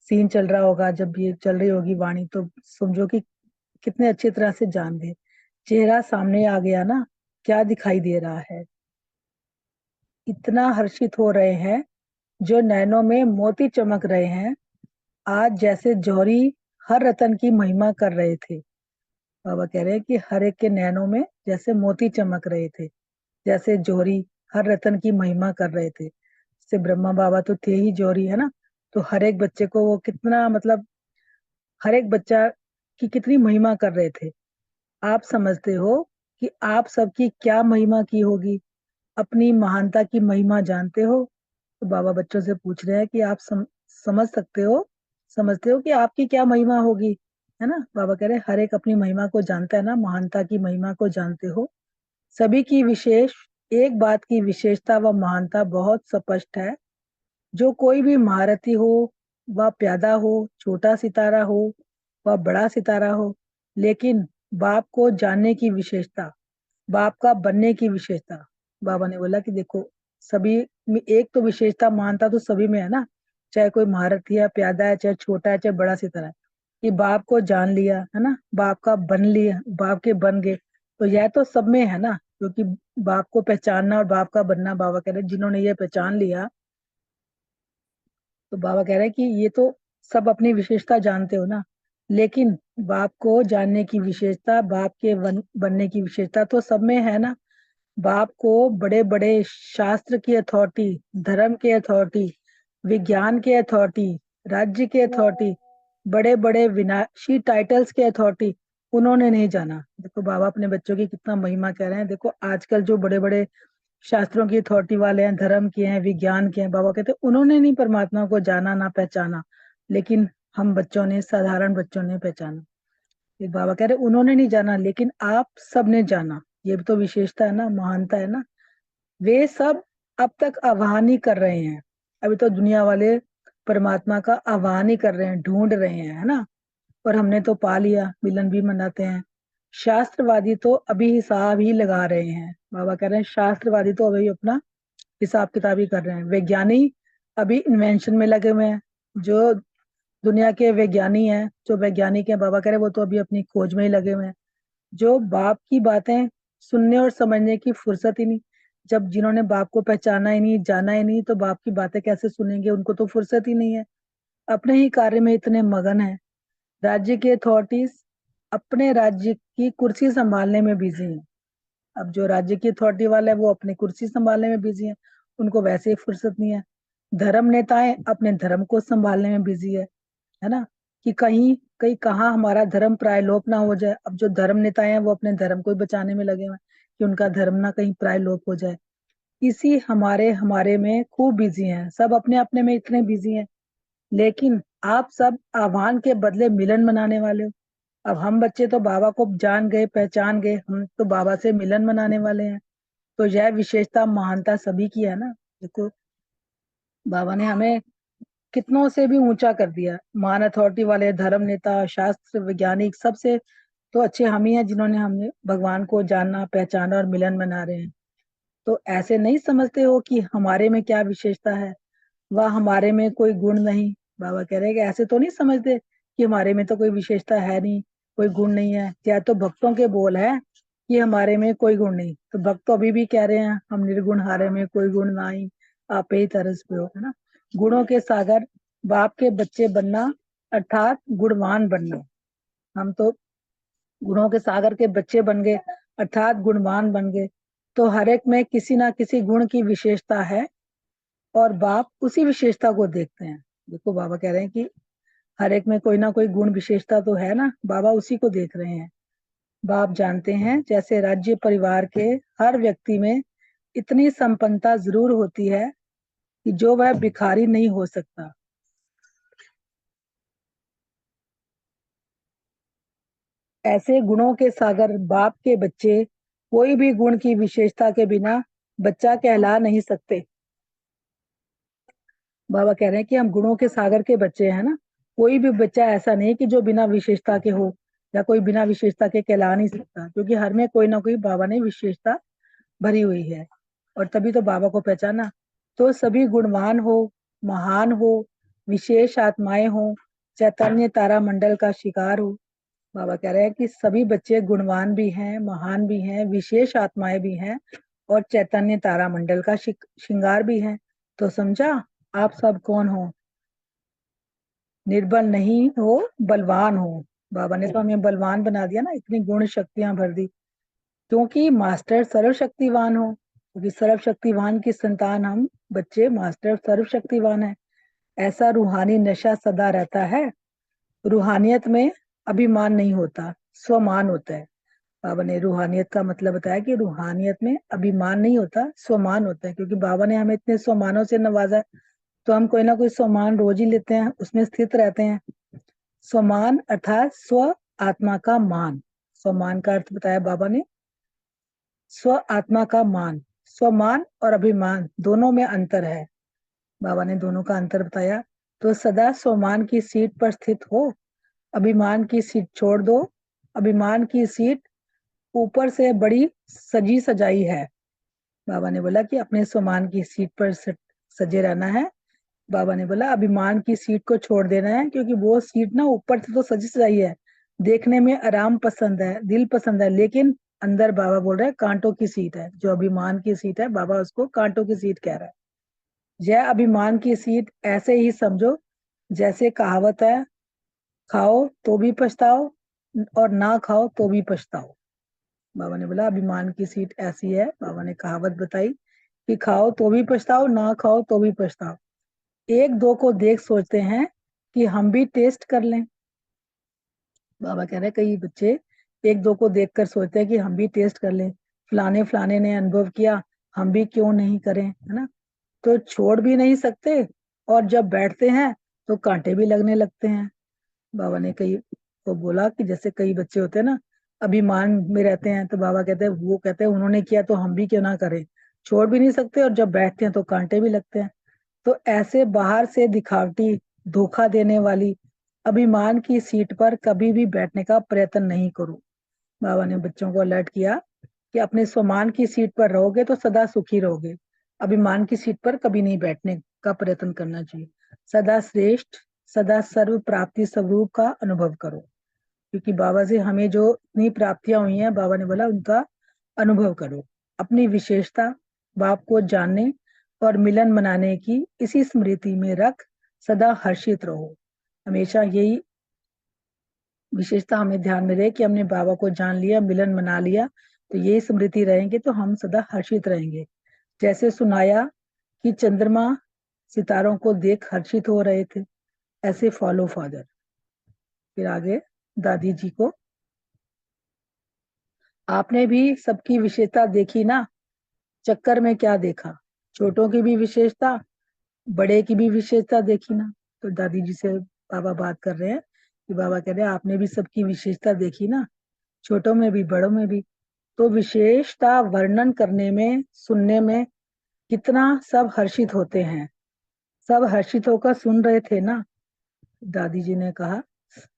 सीन चल रहा होगा, जब ये चल रही होगी वाणी, तो समझो कि कितने अच्छी तरह से जान गए। चेहरा सामने आ गया ना, क्या दिखाई दे रहा है, इतना हर्षित हो रहे हैं। जो नैनों में मोती चमक रहे हैं, आज जैसे जौहरी हर रतन की महिमा कर रहे थे। बाबा कह रहे हैं कि हर एक के नैनों में जैसे मोती चमक रहे थे, जैसे जौहरी हर रतन की महिमा कर रहे थे। जैसे ब्रह्मा बाबा तो थे ही जौहरी, है ना, तो हर एक बच्चे को वो कितना, मतलब हर एक बच्चा की कितनी महिमा कर रहे थे। आप समझते हो कि आप सबकी क्या महिमा की होगी, अपनी महानता की महिमा जानते हो? तो बाबा बच्चों से पूछ रहे हैं कि आप समझते हो कि आपकी क्या महिमा होगी, है ना। बाबा कह रहे हैं हर एक अपनी महिमा को जानता है ना, महानता की महिमा को जानते हो। सभी की विशेष एक बात की विशेषता व महानता बहुत स्पष्ट है। जो कोई भी महारथी हो व प्यादा हो, छोटा सितारा हो व बड़ा सितारा हो, लेकिन बाप को जानने की विशेषता, बाप का बनने की विशेषता, बाबा ने बोला कि देखो सभी में एक तो विशेषता, महानता तो सभी में है ना, चाहे कोई महारथी है, प्यादा है, चाहे छोटा है, चाहे बड़ा सितारा है। कि बाप को जान लिया है ना, बाप का बन लिया, बाप के बन गए। तो यह तो सब में है ना, क्योंकि बाप को पहचानना और बाप का बनना, बाबा कह रहे हैं जिन्होंने ये पहचान लिया, तो बाबा कह रहे हैं कि ये तो सब अपनी विशेषता जानते हो ना, लेकिन बाप को जानने की विशेषता, बाप के बनने की विशेषता तो सब में है ना। बाप को बड़े बड़े शास्त्र की अथॉरिटी, धर्म के अथॉरिटी, विज्ञान के अथॉरिटी, राज्य के अथॉरिटी, बड़े बड़े विनाशी टाइटल्स के अथॉरिटी उन्होंने नहीं जाना। देखो बाबा अपने बच्चों की कितना महिमा कह रहे हैं। देखो आजकल जो बड़े बड़े शास्त्रों की अथॉरिटी वाले हैं, धर्म के हैं, विज्ञान के हैं, बाबा कहते हैं उन्होंने नहीं परमात्मा को जाना ना पहचाना, लेकिन हम बच्चों ने, साधारण बच्चों ने पहचाना। एक बाबा कह रहे उन्होंने नहीं जाना, लेकिन आप सबने जाना। ये भी तो विशेषता है ना, महानता है ना। वे सब अब तक आह्वान ही कर रहे हैं, अभी तो दुनिया वाले परमात्मा का आह्वान ही कर रहे हैं, ढूंढ रहे हैं, है ना। और हमने तो पा लिया, मिलन भी मनाते हैं। शास्त्रवादी तो अभी हिसाब ही लगा रहे हैं। बाबा कह रहे हैं शास्त्रवादी तो अभी अपना हिसाब किताब ही कर रहे हैं। वैज्ञानिक अभी इन्वेंशन में लगे हुए हैं। जो दुनिया के वैज्ञानिक हैं, जो वैज्ञानिक हैं, बाबा कह रहे हैं वो तो अभी अपनी खोज में ही लगे हुए हैं। जो बाप की बातें सुनने और समझने की फुर्सत ही नहीं, जब जिन्होंने बाप को पहचाना ही नहीं, जाना ही नहीं, तो बाप की बातें कैसे सुनेंगे, उनको तो फुर्सत ही नहीं है, अपने ही कार्य में इतने मगन है। राज्य के अथॉरिटीज अपने राज्य की कुर्सी संभालने में बिजी हैं। अब जो राज्य की अथॉरिटी वाला है वो अपनी कुर्सी संभालने में बिजी है, उनको वैसे ही फुर्सत नहीं है। धर्म नेताएं अपने धर्म को संभालने में बिजी है ना, कि कहीं कहीं कहाँ हमारा धर्म प्रायलोप ना हो जाए। अब जो धर्म नेताएं हैं वो अपने धर्म को ही बचाने में लगे हुए हैं कि उनका धर्म ना कहीं प्रायलोप हो जाए। इसी हमारे हमारे में खूब बिजी हैं, सब अपने अपने में इतने बिजी हैं। लेकिन आप सब आह्वान के बदले मिलन मनाने वाले हो। अब हम बच्चे तो बाबा को जान गए, पहचान गए, हम तो बाबा से मिलन मनाने वाले हैं। तो यह विशेषता, महानता सभी की है ना। देखो बाबा ने हमें कितनों से भी ऊंचा कर दिया। महान अथॉरिटी वाले, धर्म नेता, शास्त्र वैज्ञानिक, सबसे तो अच्छे हम ही हैं जिन्होंने हमें भगवान को जानना, पहचाना और मिलन मना रहे हैं। तो ऐसे नहीं समझते हो कि हमारे में क्या विशेषता है, वह हमारे में कोई गुण नहीं। बाबा कह रहे हैं कि ऐसे तो नहीं समझते कि हमारे में तो कोई विशेषता है नहीं, कोई गुण नहीं है। क्या तो भक्तों के बोल है कि हमारे में कोई गुण नहीं, तो भक्त तो अभी भी कह रहे हैं हम निर्गुण, हारे में कोई गुण नहीं, आप ही तरस पे हो, है ना। गुणों के सागर बाप के बच्चे बनना अर्थात गुणवान बनना। हम तो गुणों के सागर के बच्चे बन गए, अर्थात गुणवान बन गए। तो हर एक में किसी ना किसी गुण की विशेषता है और बाप उसी विशेषता को देखते हैं। देखो बाबा कह रहे हैं कि हर एक में कोई ना कोई गुण विशेषता तो है ना, बाबा उसी को देख रहे हैं। बाप जानते हैं जैसे राज्य परिवार के हर व्यक्ति में इतनी संपन्नता जरूर होती है कि जो वह भिखारी नहीं हो सकता। ऐसे गुणों के सागर बाप के बच्चे कोई भी गुण की विशेषता के बिना बच्चा कहला नहीं सकते। बाबा कह रहे हैं कि हम गुणों के सागर के बच्चे हैं ना, कोई भी बच्चा ऐसा नहीं कि जो बिना विशेषता के हो, या कोई बिना विशेषता के कहला नहीं सकता, क्योंकि हर में कोई ना कोई बाबा ने विशेषता भरी हुई है। और तभी तो बाबा को पहचाना। तो सभी गुणवान हो, महान हो, विशेष आत्माएं हो, चैतन्य तारा मंडल का शिकार हो। बाबा कह रहे हैं कि सभी बच्चे गुणवान भी हैं, महान भी हैं, विशेष आत्माएं भी हैं और चैतन्य तारा मंडल का श्रृंगार भी हैं। तो समझा आप सब कौन हो? निर्बल नहीं हो, बलवान हो। बाबा ने तो हमें बलवान बना दिया ना, इतनी गुण शक्तियां भर दी, क्योंकि मास्टर सर्वशक्तिवान हो। क्योंकि सर्वशक्तिवान की संतान हम बच्चे, मास्टर सर्वशक्तिवान है। ऐसा रूहानी नशा सदा रहता है। रूहानियत में अभिमान नहीं होता, स्वमान होता है। बाबा ने रूहानियत का मतलब बताया कि रूहानियत में अभिमान नहीं होता, स्वमान होता है। क्योंकि बाबा ने हमें इतने स्वमानों से नवाजा, तो हम कोई ना कोई स्वमान रोज ही लेते हैं, उसमें स्थित रहते हैं। स्वमान अर्थात स्व आत्मा का मान। स्वमान का अर्थ बताया बाबा ने, स्व आत्मा का मान। स्वमान और अभिमान दोनों में अंतर है, बाबा ने दोनों का अंतर बताया। तो सदा स्वमान की सीट पर स्थित हो, अभिमान की सीट छोड़ दो। अभिमान की सीट ऊपर से बड़ी सजी सजाई है। बाबा ने बोला कि अपने स्वमान की सीट पर सजे रहना है, बाबा ने बोला अभिमान की सीट को छोड़ देना है, क्योंकि वो सीट ना ऊपर से तो सजी सजाई है, देखने में आराम पसंद है, दिल पसंद है, लेकिन अंदर बाबा बोल रहे हैं कांटों की सीट है। जो अभिमान की सीट है, बाबा उसको कांटों की सीट कह रहा है। यह अभिमान की सीट ऐसे ही समझो जैसे कहावत है, खाओ तो भी पछताओ और ना खाओ तो भी पछताओ। बाबा ने बोला अभिमान की सीट ऐसी है, बाबा ने कहावत बताई कि खाओ तो भी पछताओ, ना खाओ तो भी पछताओ। एक दो को देख सोचते हैं कि हम भी टेस्ट कर लें। बाबा कह रहे हैं कई बच्चे एक दो को देखकर सोचते हैं कि हम भी टेस्ट कर लें, फलाने फलाने ने अनुभव किया, हम भी क्यों नहीं करें, है ना। तो छोड़ भी नहीं सकते, और जब बैठते हैं तो कांटे भी लगने लगते हैं। बाबा ने कई को बोला कि जैसे कई बच्चे होते हैं ना, अभिमान में रहते हैं, तो बाबा कहते हैं, वो कहते हैं उन्होंने किया तो हम भी क्यों ना करें। छोड़ भी नहीं सकते और जब बैठते हैं तो कांटे भी लगते हैं। तो ऐसे बाहर से दिखावटी, धोखा देने वाली अभिमान की सीट पर कभी भी बैठने का प्रयत्न नहीं करो। बाबा ने बच्चों को अलर्ट किया कि अपने स्वमान की सीट पर रहोगे तो सदा सुखी रहोगे, अभिमान की सीट पर कभी नहीं बैठने का प्रयत्न करना चाहिए। सदा श्रेष्ठ, सदा सर्व प्राप्ति स्वरूप का अनुभव करो, क्योंकि बाबा से हमें जो इतनी प्राप्तियां हुई हैं, बाबा ने बोला उनका अनुभव करो। अपनी विशेषता बाप को जानने और मिलन मनाने की इसी स्मृति में रख सदा हर्षित रहो। हमेशा यही विशेषता हमें ध्यान में रहे कि हमने बाबा को जान लिया, मिलन मना लिया, तो यही स्मृति रहेंगे तो हम सदा हर्षित रहेंगे। जैसे सुनाया कि चंद्रमा सितारों को देख हर्षित हो रहे थे, ऐसे फॉलो फादर। फिर आगे दादी जी को, आपने भी सबकी विशेषता देखी ना, चक्कर में क्या देखा, छोटों की भी विशेषता, बड़े की भी विशेषता देखी ना। तो दादी जी से बाबा बात कर रहे हैं कि बाबा कह रहे हैं आपने भी सबकी विशेषता देखी ना, छोटों में भी बड़ों में भी। तो विशेषता वर्णन करने में, सुनने में कितना सब हर्षित होते हैं, सब हर्षित होकर सुन रहे थे ना। दादी जी ने कहा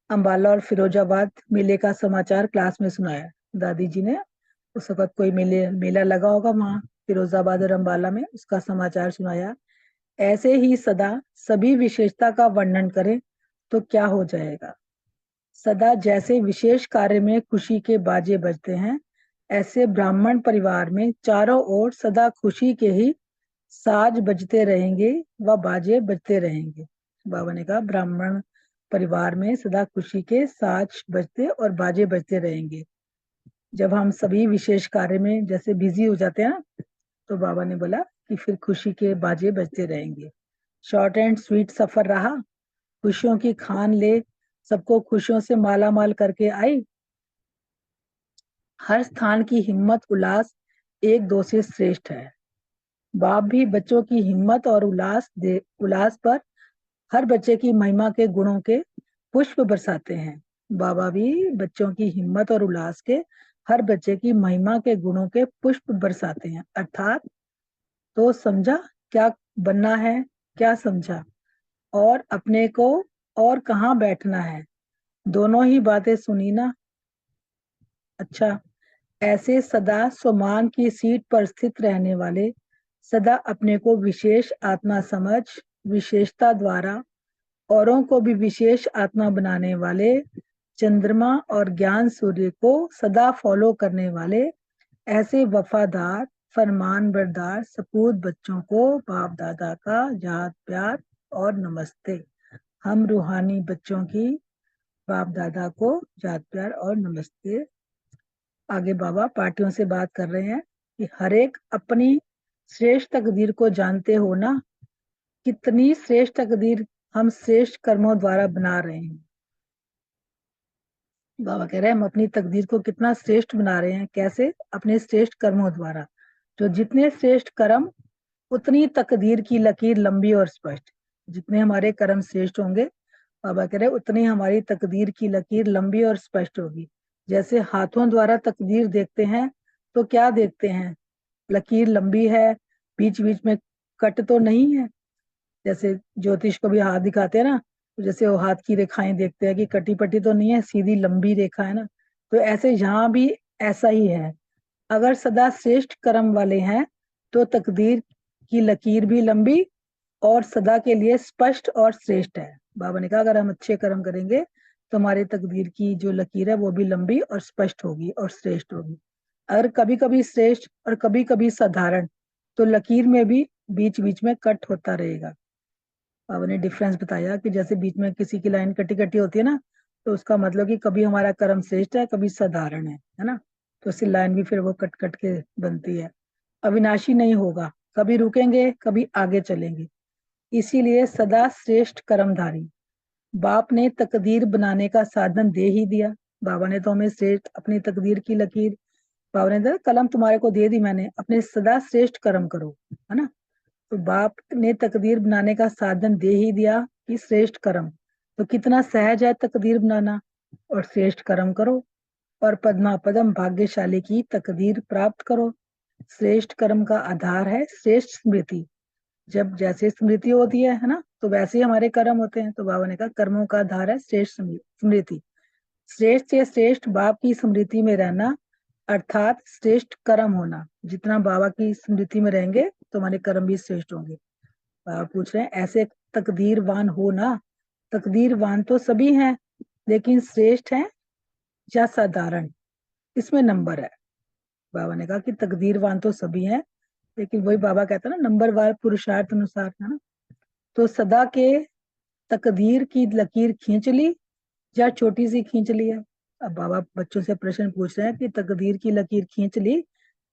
अंबाला और फिरोजाबाद मेले का समाचार क्लास में सुनाया। दादी जी ने उस वक्त कोई मेला लगा होगा वहां फिरोजाबाद और अंबाला में, उसका समाचार सुनाया। ऐसे ही सदा सभी विशेषता का वर्णन करें तो क्या हो जाएगा। सदा जैसे विशेष कार्य में खुशी के बाजे बजते हैं, ऐसे ब्राह्मण परिवार में चारों ओर सदा खुशी के ही साज बजते रहेंगे व बाजे बजते रहेंगे। बाबा ने कहा ब्राह्मण परिवार में सदा खुशी के साज बजते और बाजे बजते रहेंगे। जब हम सभी विशेष कार्य में जैसे बिजी हो जाते हैं, तो बाबा ने बोला कि फिर खुशी के बाजे बजते रहेंगे। शॉर्ट एंड स्वीट सफर रहा, खुशियों की खान ले सबको खुशियों से माला माल करके आई। हर स्थान की हिम्मत उल्लास एक दो से श्रेष्ठ है। बाप भी बच्चों की हिम्मत और उल्लास पर हर बच्चे की महिमा के गुणों के पुष्प बरसाते हैं। बाबा भी बच्चों की हिम्मत और उल्लास के हर बच्चे की महिमा के गुणों के पुष्प बरसाते हैं। अर्थात तो समझा क्या बनना है, क्या समझा, और अपने को और कहाँ बैठना है, दोनों ही बातें सुनी ना। अच्छा, ऐसे सदा स्वमान की सीट पर स्थित रहने वाले, सदा अपने को विशेष आत्मा समझ विशेषता द्वारा औरों को भी विशेष आत्मा बनाने वाले, चंद्रमा और ज्ञान सूर्य को सदा फॉलो करने वाले, ऐसे वफादार फरमान बरदार सपूत बच्चों को बाप दादा का याद प्यार और नमस्ते। हम रूहानी बच्चों की बाप दादा को याद प्यार और नमस्ते। आगे बाबा पार्टियों से बात कर रहे हैं कि हर एक अपनी श्रेष्ठ तकदीर को जानते हो ना, कितनी श्रेष्ठ तकदीर हम श्रेष्ठ कर्मों द्वारा बना रहे हैं। बाबा कह रहे हैं हम अपनी तकदीर को कितना श्रेष्ठ बना रहे हैं, कैसे, अपने श्रेष्ठ कर्मों द्वारा। जो जितने श्रेष्ठ कर्म उतनी तकदीर की लकीर लंबी और स्पष्ट। जितने हमारे कर्म श्रेष्ठ होंगे, बाबा कह रहे उतनी हमारी तकदीर की लकीर लंबी और स्पष्ट होगी। जैसे हाथों द्वारा तकदीर देखते हैं तो क्या देखते हैं, लकीर लंबी है, बीच बीच में कट तो नहीं है। जैसे ज्योतिष को भी हाथ दिखाते हैं ना, तो जैसे वो हाथ की रेखाएं देखते हैं कि कटी पटी तो नहीं है, सीधी लंबी रेखा है ना। तो ऐसे यहाँ भी ऐसा ही है। अगर सदा श्रेष्ठ कर्म वाले हैं तो तकदीर की लकीर भी लंबी और सदा के लिए स्पष्ट और श्रेष्ठ है। बाबा ने कहा अगर हम अच्छे कर्म करेंगे तो हमारी तकदीर की जो लकीर है वो भी लंबी और स्पष्ट होगी और श्रेष्ठ होगी। अगर कभी कभी श्रेष्ठ और कभी कभी साधारण, तो लकीर में भी बीच बीच में कट होता रहेगा। बाबा ने डिफरेंस बताया कि जैसे बीच में किसी की लाइन कटी कटी होती है ना, तो उसका मतलब कि कभी हमारा कर्म श्रेष्ठ है, कभी साधारण है ना। तो उसकी लाइन भी फिर वो कट कट के बनती है। अविनाशी नहीं होगा, कभी रुकेंगे कभी आगे चलेंगे, इसीलिए सदा श्रेष्ठ कर्मधारी। बाप ने तकदीर बनाने का साधन दे ही दिया। बाबा ने तो हमें श्रेष्ठ अपनी तकदीर की लकीर, बाबा ने कहा कलम तुम्हारे को दे दी मैंने, अपने सदा श्रेष्ठ कर्म करो, है ना। तो बाप ने तकदीर बनाने का साधन दे ही दिया कि श्रेष्ठ कर्म, तो कितना सहज है तकदीर बनाना, और श्रेष्ठ कर्म करो और पद्मा पदम भाग्यशाली की तकदीर प्राप्त करो। श्रेष्ठ कर्म का आधार है श्रेष्ठ स्मृति। जब जैसे स्मृति होती है ना, तो वैसे ही हमारे कर्म होते हैं। तो बाबा ने कहा कर्मों का आधार है श्रेष्ठ स्मृति। श्रेष्ठ से श्रेष्ठ बाप की स्मृति में रहना, अर्थात श्रेष्ठ कर्म होना। जितना बाबा की स्मृति में रहेंगे तो हमारे कर्म भी श्रेष्ठ होंगे। बाबा पूछ रहे हैं ऐसे तकदीरवान हो ना। तकदीरवान तो सभी हैं, लेकिन श्रेष्ठ हैं या साधारण, इसमें नंबर है। बाबा ने कहा कि तकदीरवान तो सभी हैं, लेकिन वही बाबा कहता है ना नंबरवार पुरुषार्थ अनुसार, है ना। तो सदा के तकदीर की लकीर खींच ली या छोटी सी खींच ली है। अब बाबा बच्चों से प्रश्न पूछ रहे हैं कि तकदीर की लकीर खींच ली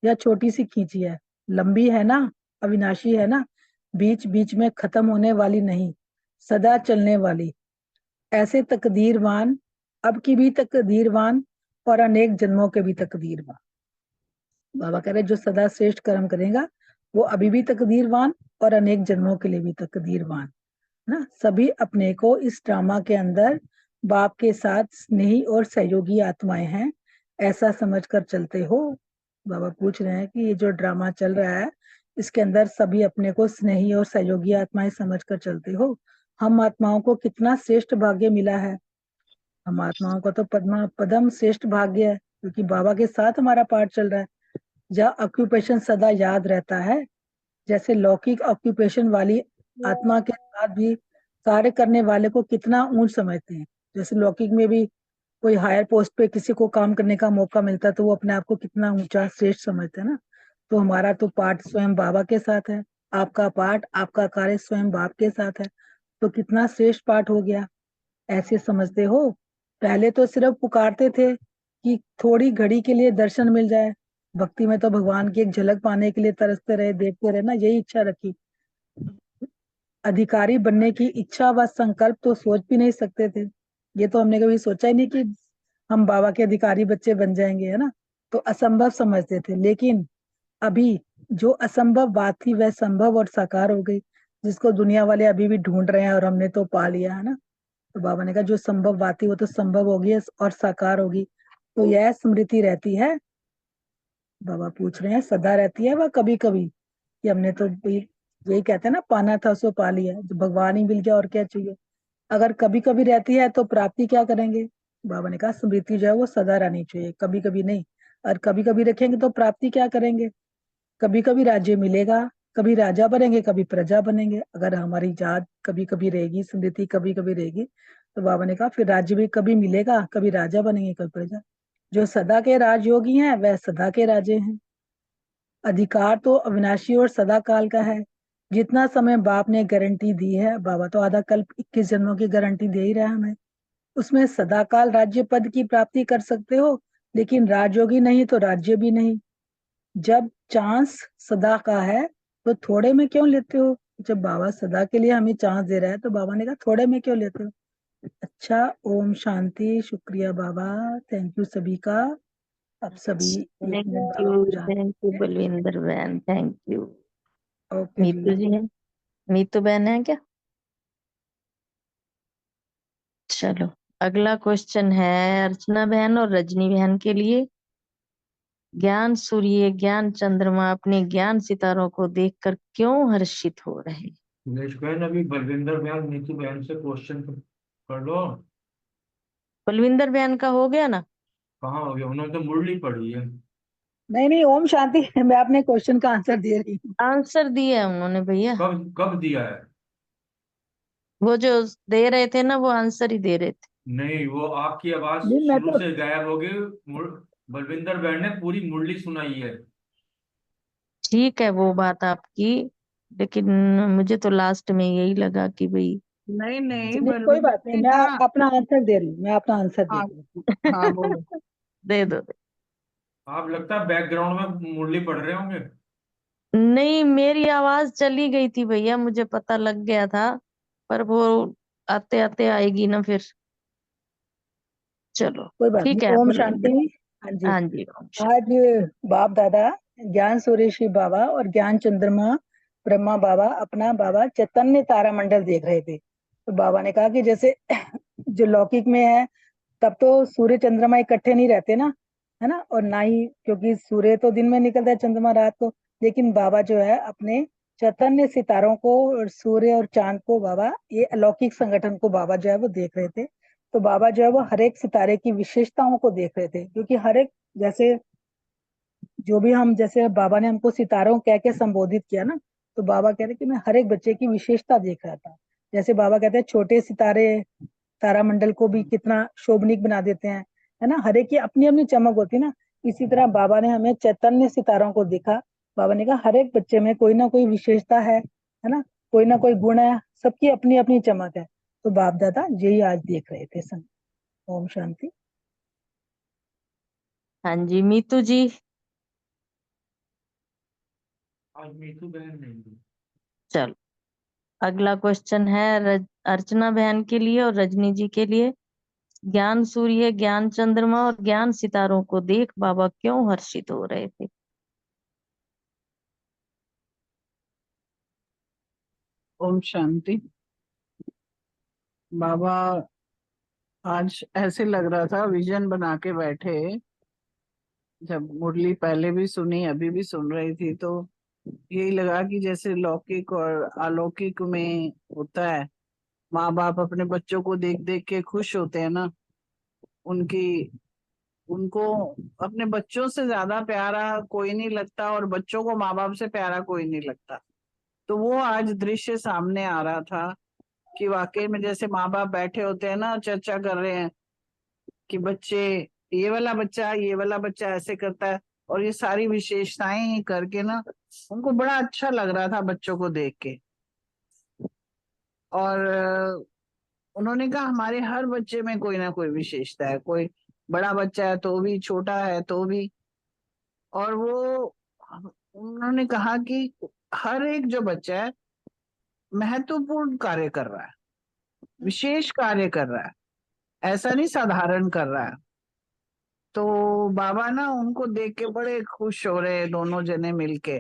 या छोटी सी खींची है, लंबी है ना, अविनाशी है ना, बीच बीच में खत्म होने वाली नहीं, सदा चलने वाली। ऐसे तकदीरवान अब की भी तकदीरवान और अनेक जन्मों के भी तकदीरवान। बाबा कह रहे जो सदा श्रेष्ठ कर्म करेगा वो अभी भी तकदीरवान और अनेक जन्मों के लिए भी तकदीरवान ना। सभी अपने को इस ड्रामा के अंदर बाप के साथ स्नेही और सहयोगी आत्माएं हैं, ऐसा समझकर चलते हो। बाबा पूछ रहे हैं कि ये जो ड्रामा चल रहा है इसके अंदर सभी अपने को स्नेही और सहयोगी आत्माएं समझकर चलते हो। हम आत्माओं को कितना श्रेष्ठ भाग्य मिला है। हम आत्माओं को तो पद्मा पदम श्रेष्ठ भाग्य है, क्योंकि बाबा के साथ हमारा पाठ चल रहा है, जहाँ ऑक्यूपेशन सदा याद रहता है। जैसे लौकिक ऑक्यूपेशन वाली आत्मा के साथ भी कार्य करने वाले को कितना ऊंच समझते हैं। जैसे लौकिक में भी कोई हायर पोस्ट पे किसी को काम करने का मौका मिलता है तो वो अपने आप को कितना ऊंचा श्रेष्ठ समझते हैं ना। तो हमारा तो पाठ स्वयं बाबा के साथ है, आपका पाठ आपका कार्य स्वयं बाप के साथ है, तो कितना श्रेष्ठ पाठ हो गया, ऐसे समझते हो। पहले तो सिर्फ पुकारते थे कि थोड़ी घड़ी के लिए दर्शन मिल जाए, भक्ति में तो भगवान की एक झलक पाने के लिए तरसते रहे, देखते रहे ना, यही इच्छा रखी। अधिकारी बनने की इच्छा व संकल्प तो सोच भी नहीं सकते थे। ये तो हमने कभी सोचा ही नहीं कि हम बाबा के अधिकारी बच्चे बन जाएंगे, है ना। तो असंभव समझते थे, लेकिन अभी जो असंभव बात थी वह संभव और साकार हो गई, जिसको दुनिया वाले अभी भी ढूंढ रहे हैं और हमने तो पा लिया, है ना। तो बाबा ने कहा जो संभव बात थी वो तो संभव होगी और साकार होगी। तो यह स्मृति रहती है। बाबा पूछ रहे हैं सदा रहती है वह कभी कभी, कि हमने तो यही कहते हैं ना पाना था सो पा लिया, जो भगवान ही मिल गया और क्या चाहिए। अगर कभी कभी रहती है तो प्राप्ति क्या करेंगे। बाबा ने कहा स्मृति जो है वो सदा रहनी चाहिए, कभी कभी नहीं। और कभी कभी रखेंगे तो प्राप्ति क्या करेंगे। कभी कभी राज्य मिलेगा, कभी राजा बनेंगे कभी प्रजा बनेंगे। अगर हमारी याद कभी कभी रहेगी, स्मृति कभी कभी रहेगी, तो बाबा ने कहा फिर राज्य भी कभी मिलेगा, कभी राजा बनेंगे कभी प्रजा। जो सदा के राजयोगी हैं वह सदा के राजे हैं। अधिकार तो अविनाशी और सदा काल का है। जितना समय बाप ने गारंटी दी है, बाबा तो आधा कल्प 21 जन्मों की गारंटी दे ही रहा है हमें, उसमें सदाकाल राज्य पद की प्राप्ति कर सकते हो, लेकिन राजयोगी नहीं तो राज्य भी नहीं। जब चांस सदा का है तो थोड़े में क्यों लेते हो। जब बाबा सदा के लिए हमें चांस दे रहा है तो बाबा ने कहा थोड़े में क्यों लेते हो। अच्छा, ओम शांति। शुक्रिया बाबा, थैंक यू सभी का। अब सभी एक मिनट बाबा को जाने
थैंक यू बलविंदर बहन, थैंक यू।
ओके
मीतू
जी।
जी है, मीतू बहन है क्या। चलो अगला क्वेश्चन है अर्चना बहन और रजनी बहन के लिए। ज्ञान सूर्य ज्ञान चंद्रमा अपने ज्ञान सितारों को देखकर क्यों हर्षित हो रहे हैं।
दिनेश बहन अभी बलविंदर बहन नीतू बहन से क्वेश्चन कर लो।
बलविंदर बहन का हो गया ना।
कहाँ हो गया, उन्होंने तो मुरली पढ़ी है।
नहीं नहीं, ओम शांति। मैं अपने क्वेश्चन का आंसर दे रही हूँ।
आंसर दिया है उन्होंने भैया।
कब कब दिया है।
वो जो दे रहे थे ना, वो आंसर ही दे रहे थे।
नहीं, वो आपकी आवाज
नहीं मैं
शुरू
तो
से गायब हो गई। बलविंदर बहन ने पूरी मुरली सुनाई है।
ठीक है वो बात आपकी, लेकिन मुझे तो लास्ट में यही लगा कि भाई
नहीं नहीं,
चलिए कोई बात
बलविंदर
नहीं,
ने
मैं
कहा।
अपना आंसर दे रही हूँ, मैं अपना आंसर दे
हाँ
रही हूँ।
हाँ बोलो।
दे दो।
आप लगता है बैकग्राउंड में मुरली पढ़ रहे होंगे।
नहीं, मेरी आवाज चली गई थी भैया, मुझे पता लग गया था, पर वो आते आते आएगी ना फिर। चलो
कोई बात
ठीक
नहीं,
है
ओम शांति। हाँ जी।
हाँ जी, ओम शांति।
आज बाप दादा ज्ञान सूर्यश्री बाबा और ज्ञान चंद्रमा ब्रह्मा बाबा अपना बाबा चैतन्य तारा मंडल देख रहे थे। तो बाबा ने कहा कि जैसे जो लौकिक में है, तब तो सूर्य चंद्रमा इकट्ठे नहीं रहते ना, है ना, और ना ही, क्योंकि सूर्य तो दिन में निकलता है, चंद्रमा रात को। लेकिन बाबा जो है अपने चैतन्य सितारों को और सूर्य और चांद को, बाबा ये अलौकिक संगठन को बाबा जो है वो देख रहे थे। तो बाबा जो है वो हर एक सितारे की विशेषताओं को देख रहे थे, क्योंकि हर एक, जैसे जो भी हम, जैसे बाबा ने हमको सितारों कह के संबोधित किया ना, तो बाबा कह रहे कि मैं हर एक बच्चे की विशेषता देख रहा था। जैसे बाबा कहते हैं छोटे सितारे तारामंडल को भी कितना शोभनिक बना देते हैं, है ना, हर एक की अपनी अपनी चमक होती है ना। इसी तरह बाबा ने हमें चैतन्य सितारों को दिखा। बाबा ने कहा हर एक बच्चे में कोई ना कोई विशेषता है ना, कोई ना कोई गुण है, सबकी अपनी अपनी चमक है। तो बाप दादा यही आज देख रहे थे सन। ओम शांति।
हाँ जी, मीतू जी।
आज मीतू बहन नहीं थी।
चलो अगला क्वेश्चन है अर्चना बहन के लिए और रजनी जी के लिए। ज्ञान सूर्य, ज्ञान चंद्रमा और ज्ञान सितारों को देख बाबा क्यों हर्षित हो रहे थे?
ओम शांति। बाबा आज ऐसे लग रहा था विजन बना के बैठे। जब मुरली पहले भी सुनी, अभी भी सुन रही थी, तो यही लगा कि जैसे लौकिक और अलौकिक में होता है, माँ बाप अपने बच्चों को देख देख के खुश होते हैं ना। उनकी उनको अपने बच्चों से ज्यादा प्यारा कोई नहीं लगता, और बच्चों को माँ बाप से प्यारा कोई नहीं लगता। तो वो आज दृश्य सामने आ रहा था कि वाकई में जैसे माँ बाप बैठे होते हैं ना, चर्चा कर रहे हैं कि बच्चे, ये वाला बच्चा ऐसे करता है, और ये सारी विशेषताएं ही करके ना, उनको बड़ा अच्छा लग रहा था बच्चों को देख के। और उन्होंने कहा हमारे हर बच्चे में कोई ना कोई विशेषता है, कोई बड़ा बच्चा है तो भी, छोटा है तो भी। और वो उन्होंने कहा कि हर एक जो बच्चा है महत्वपूर्ण कार्य कर रहा है, विशेष कार्य कर रहा है, ऐसा नहीं साधारण कर रहा है। तो बाबा ना उनको देख के बड़े खुश हो रहे, दोनों जने मिलके।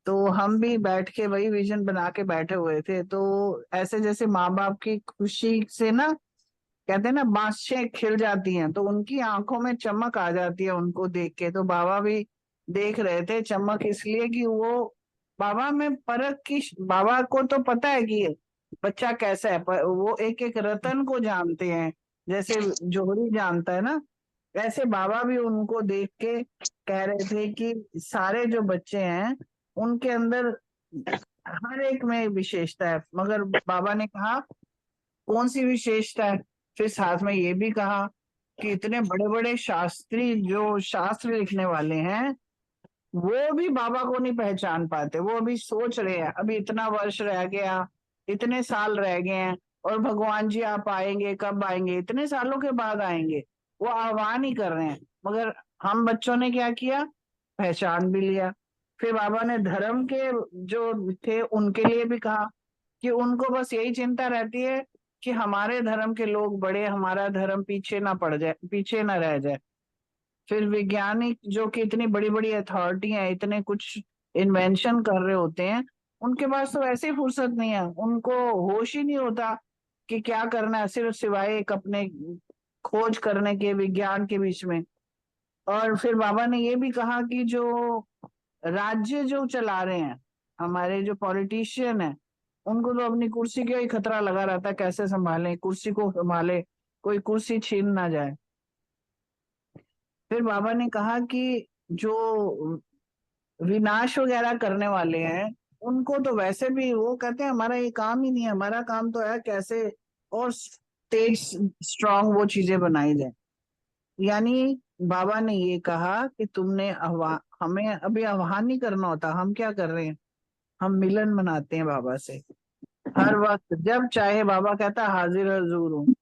तो हम भी बैठ के वही विजन बना के बैठे हुए थे। तो ऐसे जैसे माँ बाप की खुशी से ना, कहते हैं ना बांसें खिल जाती हैं, तो उनकी आंखों में चमक आ जाती है उनको देख के। तो बाबा भी देख रहे थे चमक, इसलिए कि वो बाबा में परख की, बाबा को तो पता है कि बच्चा कैसा है, पर वो एक एक रतन को जानते हैं, जैसे जोहरी जानता है ना। वैसे बाबा भी उनको देख के कह रहे थे कि सारे जो बच्चे हैं उनके अंदर हर एक में विशेषता है। मगर बाबा ने कहा कौन सी विशेषता है? फिर साथ में ये भी कहा कि इतने बड़े बड़े शास्त्री जो शास्त्र लिखने वाले हैं, वो भी बाबा को नहीं पहचान पाते। वो अभी सोच रहे हैं, अभी इतना वर्ष रह गया, इतने साल रह गए हैं, और भगवान जी आप आएंगे, कब आएंगे, इतने सालों के बाद आएंगे, वो आह्वान ही कर रहे हैं। मगर हम बच्चों ने क्या किया, पहचान भी लिया। फिर बाबा ने धर्म के जो थे उनके लिए भी कहा कि उनको बस यही चिंता रहती है कि हमारे धर्म के लोग बड़े, हमारा धर्म पीछे ना पड़ जाए, पीछे ना रह जाए। फिर वैज्ञानिक जो कि इतनी बड़ी बड़ी अथॉरिटी हैं, इतने कुछ इन्वेंशन कर रहे होते हैं, उनके पास तो ऐसे ही फुर्सत नहीं है, उनको होश ही नहीं होता कि क्या करना है, सिर्फ सिवाय एक अपने खोज करने के, विज्ञान के बीच में। और फिर बाबा ने ये भी कहा कि जो राज्य जो चला रहे हैं, हमारे जो पॉलिटिशियन है, उनको तो अपनी कुर्सी का ही खतरा लगा रहता है, कैसे संभालें कुर्सी को, संभाले कोई कुर्सी छीन ना जाए। फिर बाबा ने कहा कि जो विनाश वगैरह करने वाले हैं, उनको तो वैसे भी वो कहते हैं हमारा ये काम ही नहीं है, हमारा काम तो है कैसे और तेज स्ट्रांग वो चीजें बनाई जाए। यानी बाबा ने ये कहा कि तुमने हमें अभी आह्वान नहीं करना होता, हम क्या कर रहे हैं, हम मिलन मनाते हैं बाबा से हर वक्त, जब चाहे बाबा कहता है हाजिर हजूर हूँ।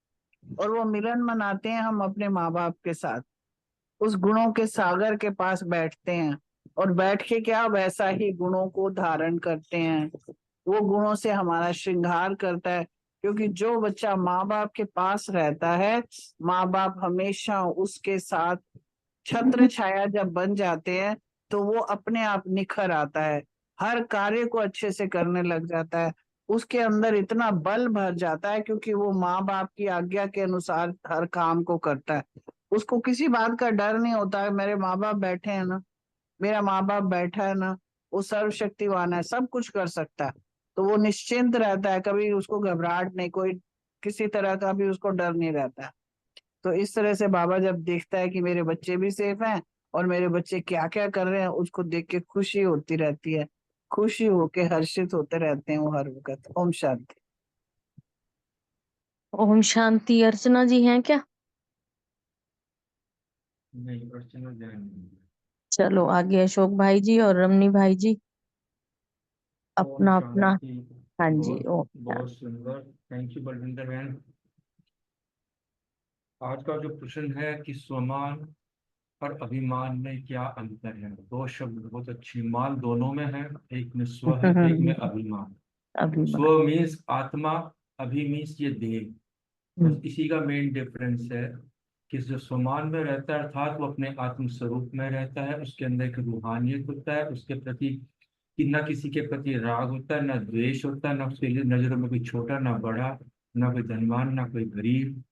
और वो मिलन मनाते हैं हम अपने माँ बाप के साथ, उस गुणों के सागर के पास बैठते हैं और बैठ के क्या वैसा ही गुणों को धारण करते हैं। वो गुणों से हमारा श्रृंगार करता है, क्योंकि जो बच्चा माँ बाप के पास रहता है, माँ बाप हमेशा उसके साथ छत्र छाया जब बन जाते हैं तो वो अपने आप निखर आता है, हर कार्य को अच्छे से करने लग जाता है, उसके अंदर इतना बल भर जाता है क्योंकि वो माँ बाप की आज्ञा के अनुसार हर काम को करता है। उसको किसी बात का डर नहीं होता है, मेरे माँ बाप बैठे हैं ना, मेरा माँ बाप बैठा है ना, वो सर्वशक्तिवान है, सब कुछ कर सकता है, तो वो निश्चिंत रहता है, कभी उसको घबराहट नहीं, कोई किसी तरह का भी उसको डर नहीं रहता है। तो इस तरह से बाबा जब देखता है कि मेरे बच्चे भी सेफ हैं और मेरे बच्चे क्या क्या कर रहे हैं, उसको देख के खुशी होती रहती है, खुशी होके हर्षित होते रहते हैं वो हर वक्त। ओम शांति।
ओम शांति। अर्चना जी हैं क्या?
नहीं, अर्चना जैन नहीं।
चलो आगे अशोक भाई जी और रमनी भाई जी
ओम
अपना अपना।
शांति।
हाँ जी,
बहुत
ओम
बहुत सुंदर, थैंक यू बलविंदर बहन। आज का जो प्रश्न है कि स्वमान और अभिमान में क्या अंतर है, दो शब्द बहुत अच्छी, मान दोनों में है, एक में स्व है, एक में अभिमान।
अभिमान।
स्व मीन्स आत्मा, अभि मीन्स ये देह, बस इसी का मेन डिफरेंस है कि जो स्वमान में रहता है अर्थात वो अपने आत्म स्वरूप में रहता है, उसके अंदर एक रूहानियत होता है, उसके प्रति कि न किसी के प्रति राग होता है, न द्वेष होता है, न उसके लिए नजरों में कोई छोटा ना बड़ा, ना कोई धनवान ना कोई गरीब,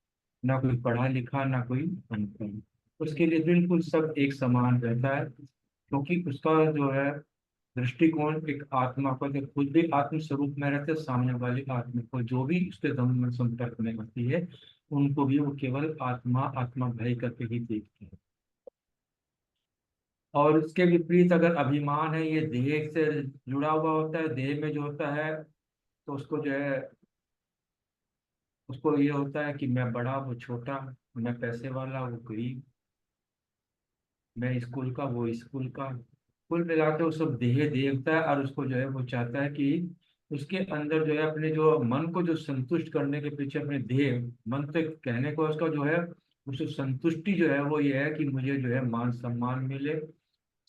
ना कोई पढ़ा लिखा ना कोई अनपढ़, उसके लिए बिल्कुल सब एक समान रहता है, क्योंकि उसका जो है दृष्टिकोण एक आत्मा को, जो खुद भी आत्म स्वरूप में रहते, सामने वाली आत्मा को जो भी उसके दम में संपर्क में आती है उनको भी वो केवल आत्मा आत्मा भय करके ही देखते हैं। और उसके विपरीत अगर अभिमान है, ये देह से जुड़ा हुआ होता है, देह में जो होता है तो उसको जो है, उसको ये होता है कि मैं बड़ा वो छोटा, मैं पैसे वाला वो गरीब, मैं स्कूल का वो स्कूल का, कुल मिला के वो सब देह देखता है, और उसको जो है वो चाहता है कि उसके अंदर जो है अपने जो मन को जो संतुष्ट करने के पीछे अपने देह, मन तो एक कहने को उसका जो है उसको संतुष्टि जो है वो ये है कि मुझे जो है मान सम्मान मिले,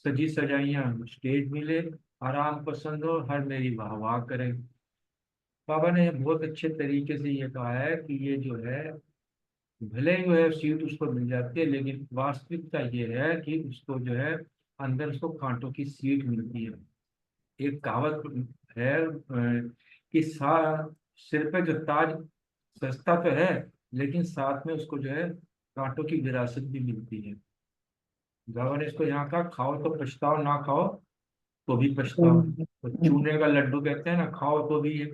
सजी सजाइयाँ स्टेज मिले, आराम पसंद हो, हर मेरी वाह वाह करे। बाबा ने बहुत अच्छे तरीके से ये कहा है कि ये जो है भले ही जो है सीट उसको मिल जाती है, लेकिन वास्तविकता ये है कि उसको जो है अंदर उसको कांटों की सीट मिलती है। एक कहावत है कि सिर पे जो ताज सस्ता तो है, लेकिन साथ में उसको जो है कांटों की विरासत भी मिलती है। बाबा ने इसको यहाँ कहा, खाओ तो पछताओ, ना खाओ तो भी पछताओ, तो चूने का लड्डू कहते हैं ना, खाओ तो भी ये।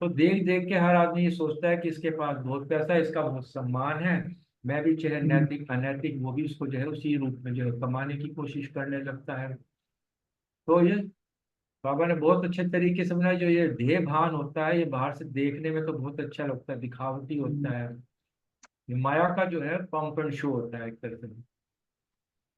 तो देख देख के हर आदमी ये सोचता है कि इसके पास बहुत पैसा है, इसका बहुत सम्मान है, मैं भी चाहे नैतिक अनैतिक वो भी उसको जो है उसी रूप में जो है कमाने की कोशिश करने लगता है। तो ये बाबा ने बहुत अच्छे तरीके से बनाया, जो ये देह भान होता है ये बाहर से देखने में तो बहुत अच्छा लगता है, दिखावटी होता है, ये माया का जो है पंप एंड शो होता है एक तरह से।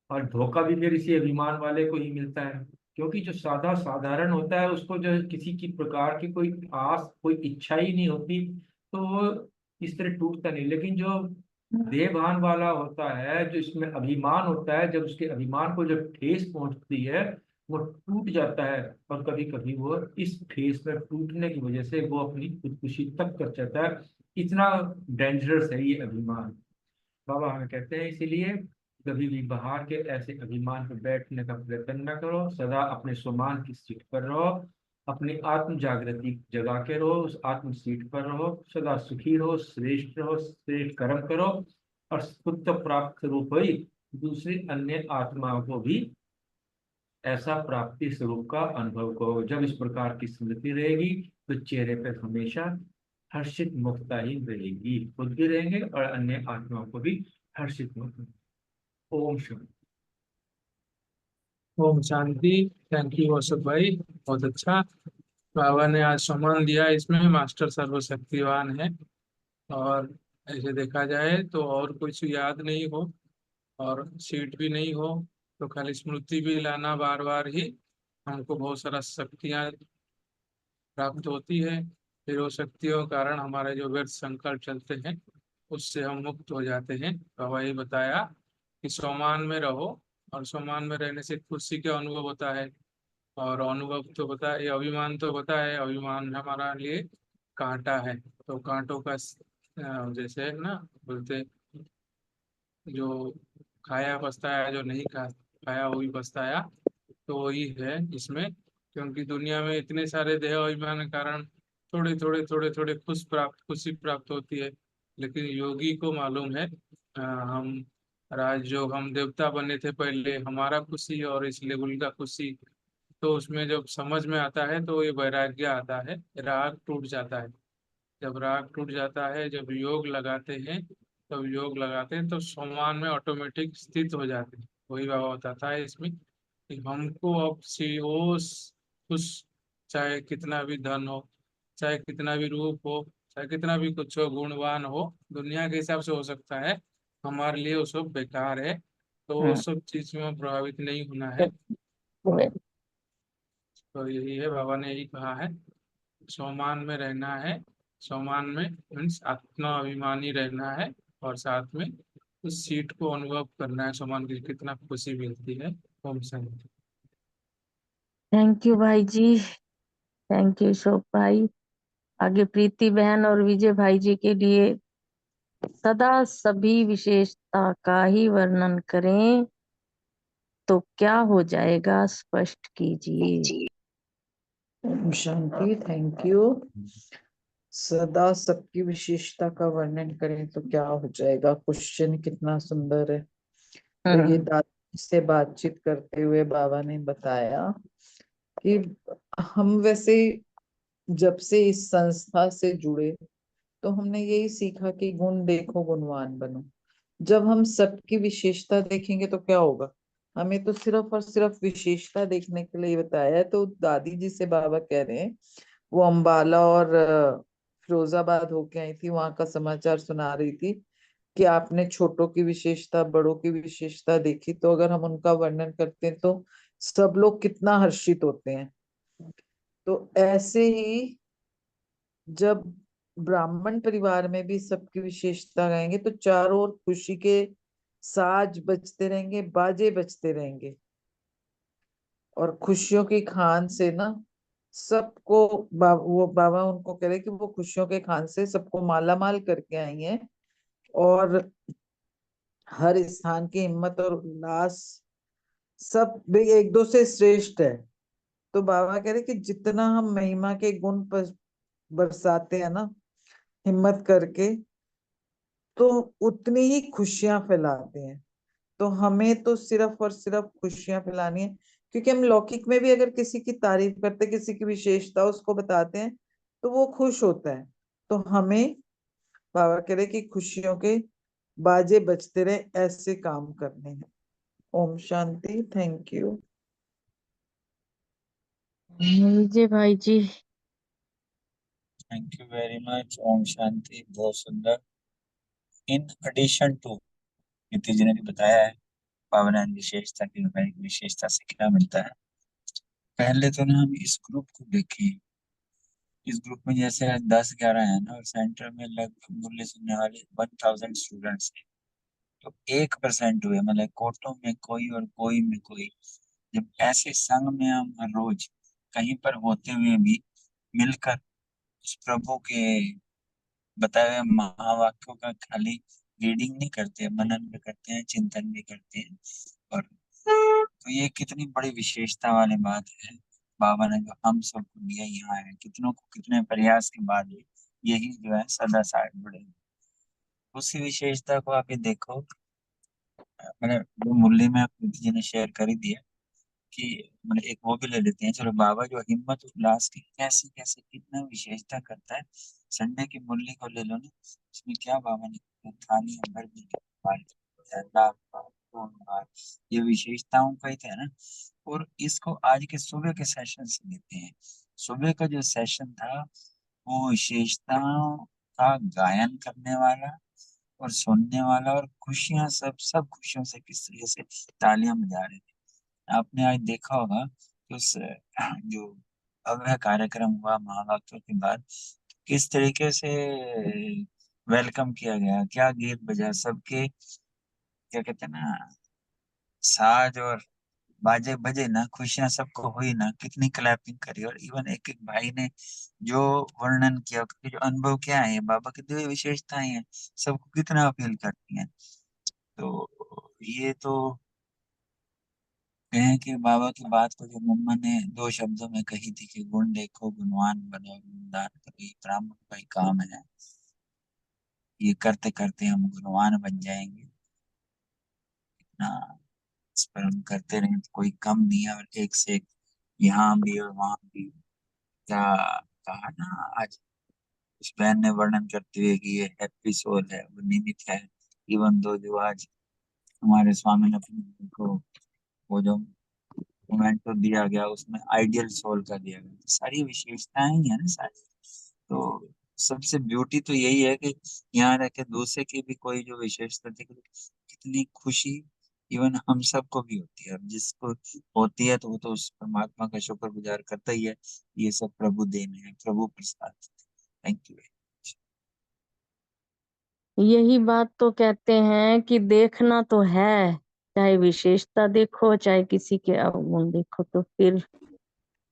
और धोखा भी फिर इसी अभिमान वाले को ही मिलता है, क्योंकि जो सादा साधारण होता है उसको जो है किसी की प्रकार की कोई आस कोई इच्छा ही नहीं होती, तो वो इस तरह टूटता नहीं। लेकिन जो देहभान वाला होता है, जो इसमें अभिमान होता है, जब उसके अभिमान को जब ठेस पहुंचती है वो टूट जाता है, और कभी कभी वो इस ठेस में टूटने की वजह से वो अपनी खुदकुशी तक कर जाता है। इतना डेंजरस है ये अभिमान। बाबा हमें कहते हैं इसीलिए कभी भी बाहर के ऐसे अभिमान पर बैठने का प्रयत्न न करो, सदा अपने स्वमान की सीट पर रहो, अपनी आत्म जागृति जगा के रहो, उस आत्म सीट पर रहो, सदा सुखी रहो, श्रेष्ठ कर्म करो, और खुद तो प्राप्त रूप ही दूसरी अन्य आत्माओं को भी ऐसा प्राप्ति स्वरूप का अनुभव करो। जब इस प्रकार की स्मृति रहेगी तो चेहरे पर हमेशा हर्षित मुक्ता ही रहेगी, खुद भी रहेंगे और अन्य आत्माओं को भी हर्षित मुक्त। ओम शांति।
ओम शांति। थैंक यू अशोक भाई, बहुत अच्छा। बाबा ने आज सम्मान दिया, इसमें मास्टर सर्वशक्तिवान है। और ऐसे देखा जाए तो और कुछ याद नहीं हो और सीट भी नहीं हो तो खाली स्मृति भी लाना बार बार ही हमको बहुत सारा शक्तियां प्राप्त होती है। फिर वो शक्तियों के कारण हमारे जो व्यर्थ संकल्प चलते हैं उससे हम मुक्त हो जाते हैं। बाबा ये बताया कि सोमान में रहो, और सोमान में रहने से खुशी का अनुभव होता है। और अनुभव तो पता है, ये अभिमान तो पता है, अभिमान हमारा लिए कांटा है। तो कांटों का जैसे है ना, बोलते जो खाया पछताया, जो नहीं खाया वो भी पछताया। तो वही है इसमें, क्योंकि दुनिया में इतने सारे देह अभिमान के कारण थोड़े थोड़े खुशी प्राप्त होती है। लेकिन योगी को मालूम है, हम राजयोग, हम देवता बने थे पहले, हमारा खुशी और इस लेवल का खुशी। तो उसमें जब समझ में आता है तो ये वैराग्य आता है, राग टूट जाता है। जब राग टूट जाता है, जब योग लगाते हैं, तब योग लगाते हैं तो सम्मान में ऑटोमेटिक स्थित हो जाते हैं। वही बाबा बताता है इसमें कि हमको अब खुश, चाहे कितना भी धन हो, चाहे कितना भी रूप हो, चाहे कितना भी कुछ हो, गुणवान हो, दुनिया के हिसाब से हो सकता है, हमारे लिए वो सब बेकार है। तो वो सब चीज में प्रभावित नहीं होना है। तो यही है, बाबा ने यही कहा है, सम्मान में रहना है। सम्मान में मीन्स आत्माभिमानी रहना है, और साथ में उस सीट को अनुभव करना है, सम्मान की कितना खुशी मिलती है। ओम शांति।
थैंक यू भाई जी, थैंक यू अशोक भाई। आगे प्रीति बहन और विजय भाई जी के लिए, सदा सभी विशेषता का ही वर्णन करें तो क्या हो जाएगा, स्पष्ट कीजिए।
ओम शांति। Thank you. सदा सबकी विशेषता का वर्णन करें तो क्या हो जाएगा, क्वेश्चन कितना सुंदर है। तो ये दादी से बातचीत करते हुए बाबा ने बताया कि हम वैसे जब से इस संस्था से जुड़े तो हमने यही सीखा कि गुण देखो गुणवान बनो। जब हम सबकी विशेषता देखेंगे तो क्या होगा, हमें तो सिर्फ और सिर्फ विशेषता देखने के लिए बताया है। तो दादी जी से बाबा कह रहे हैं, वो अंबाला और फिरोजाबाद होके आई थी, वहां का समाचार सुना रही थी कि आपने छोटों की विशेषता बड़ों की विशेषता देखी, तो अगर हम उनका वर्णन करते हैं तो सब लोग कितना हर्षित होते हैं। तो ऐसे ही जब ब्राह्मण परिवार में भी सबकी विशेषता गाएंगे तो चारों ओर खुशी के साज बजते रहेंगे, बाजे बजते रहेंगे, और खुशियों की खान से ना सबको वो बाबा उनको कह रहे कि वो खुशियों के खान से सबको माला माल करके आई हैं, और हर स्थान की हिम्मत और उल्लास सब भी एक दो से श्रेष्ठ है। तो बाबा कह रहे कि जितना हम महिमा के गुण बरसाते हैं ना हिम्मत करके, तो उतनी ही खुशियां फैलाते हैं। तो हमें तो सिर्फ और सिर्फ खुशियां फैलानी है, क्योंकि हम लौकिक में भी अगर किसी की तारीफ करते, किसी की विशेषता उसको बताते हैं तो वो खुश होता है। तो हमें बाबा कह रहे कि खुशियों के बाजे बजते रहे, ऐसे काम करने हैं। ओम शांति। Thank you.
विजय भाई ji.
Thank you very much. ओम शांति। बहुत सुंदर। इन एडिशन टू, नीति जी ने भी बताया है पावनान विशेषता की विशेषता से क्या मिलता है। पहले तो ना हम इस ग्रुप को देखें। इस ग्रुप में जैसे आज 10-11 है ना, और सेंटर में लगभग मूल्य सुनने वाले 1000 स्टूडेंट्स हैं। तो 1% हुए, मतलब कोटों में कोई और कोई में कोई। जब ऐसे संघ में हम हर रोज कहीं पर होते हुए भी मिलकर उस प्रभु के बताए हुए महावाक्यों का खाली रीडिंग नहीं करते, मनन भी करते हैं, चिंतन भी करते हैं। और तो ये कितनी बड़ी विशेषता वाली बात है। बाबा ने जो हम सबको दिया यहाँ है, कितनों को कितने प्रयास के बाद यही जो है सदा साथ जुड़े। उसी विशेषता को आप ये देखो, मतलब जो मुरली में प्रीति जी ने शेयर कर ही दिया कि मतलब एक वो भी ले लेते हैं। चलो, बाबा जो हिम्मत उल्लास की कैसे कैसे कितना विशेषता करता है। संडे की मुरली को ले लो ना, उसमें क्या बाबा ने थाली भर दी, ये विशेषताओं का ही थे ना। और इसको आज के सुबह के सेशन से लेते हैं। सुबह का जो सेशन था वो विशेषताओं का गायन करने वाला और सुनने वाला, और खुशियां सब खुशियों से किस तरीके से तालियां बजा रहे थे। आपने आज देखा होगा कि उस जो भव्य कार्यक्रम हुआ महावाक्यों के बाद किस तरीके से वेलकम किया गया, क्या गीत बजा, सबके क्या कहते हैं ना, साज और बाजे बजे ना, खुशियां सबको हुई ना, कितनी क्लैपिंग करी। और इवन एक एक भाई ने जो वर्णन किया कि जो अनुभव क्या है, बाबा की दिव्य विशेषताएं हैं, सबको कितना अपील करती हैं। तो ये तो कहें कि बाबा की बात को जो मम्मा ने 2 शब्दों में कही थी कि गुण देखो गुणवान बनो गुणदान करो, ये ब्राह्मण का ही काम है। ये करते करते हम गुणवान बन जाएंगे ना। इस पर हम करते रहें तो कोई कम नहीं है, और एक से एक यहाँ भी और वहां भी। क्या कहा ना आज उस बहन ने वर्णन करते हुए कि ये हैप्पी सोल है, वो निमित है। इवन दो जो आज हमारे स्वामी ने अपने को वो जो मोमेंट तो दिया गया, उसमें आइडियल सोल का दिया गया, तो सारी विशेषताएं ही है ना सारी। तो सबसे ब्यूटी तो यही है कि यहाँ रह के दूसरे की भी कोई जो विशेषता थी, कितनी खुशी इवन हम सबको भी होती है। अब जिसको होती है तो वो तो उस परमात्मा का शुक्रगुजार करता ही है। ये सब प्रभु देन है, प्रभु प्रसाद। Thank you.
यही बात तो कहते हैं कि देखना तो है, चाहे विशेषता देखो चाहे किसी के अवगुण देखो। तो फिर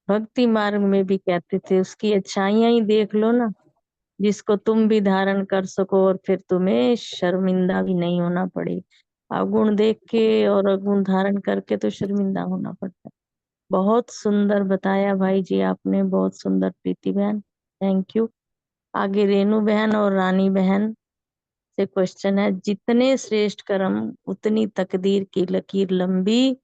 भक्ति मार्ग में भी कहते थे उसकी अच्छाइयां ही देख लो ना, जिसको तुम भी धारण कर सको और फिर तुम्हें शर्मिंदा भी नहीं होना पड़े। अवगुण देख के और अवगुण धारण करके तो शर्मिंदा होना पड़ता है। बहुत सुंदर बताया भाई जी आपने, बहुत सुंदर प्रीति बहन, थैंक यू। आगे रेनू बहन और रानी बहन से क्वेश्चन है, जितने श्रेष्ठ कर्म उतनी तकदीर की लकीर लंबी,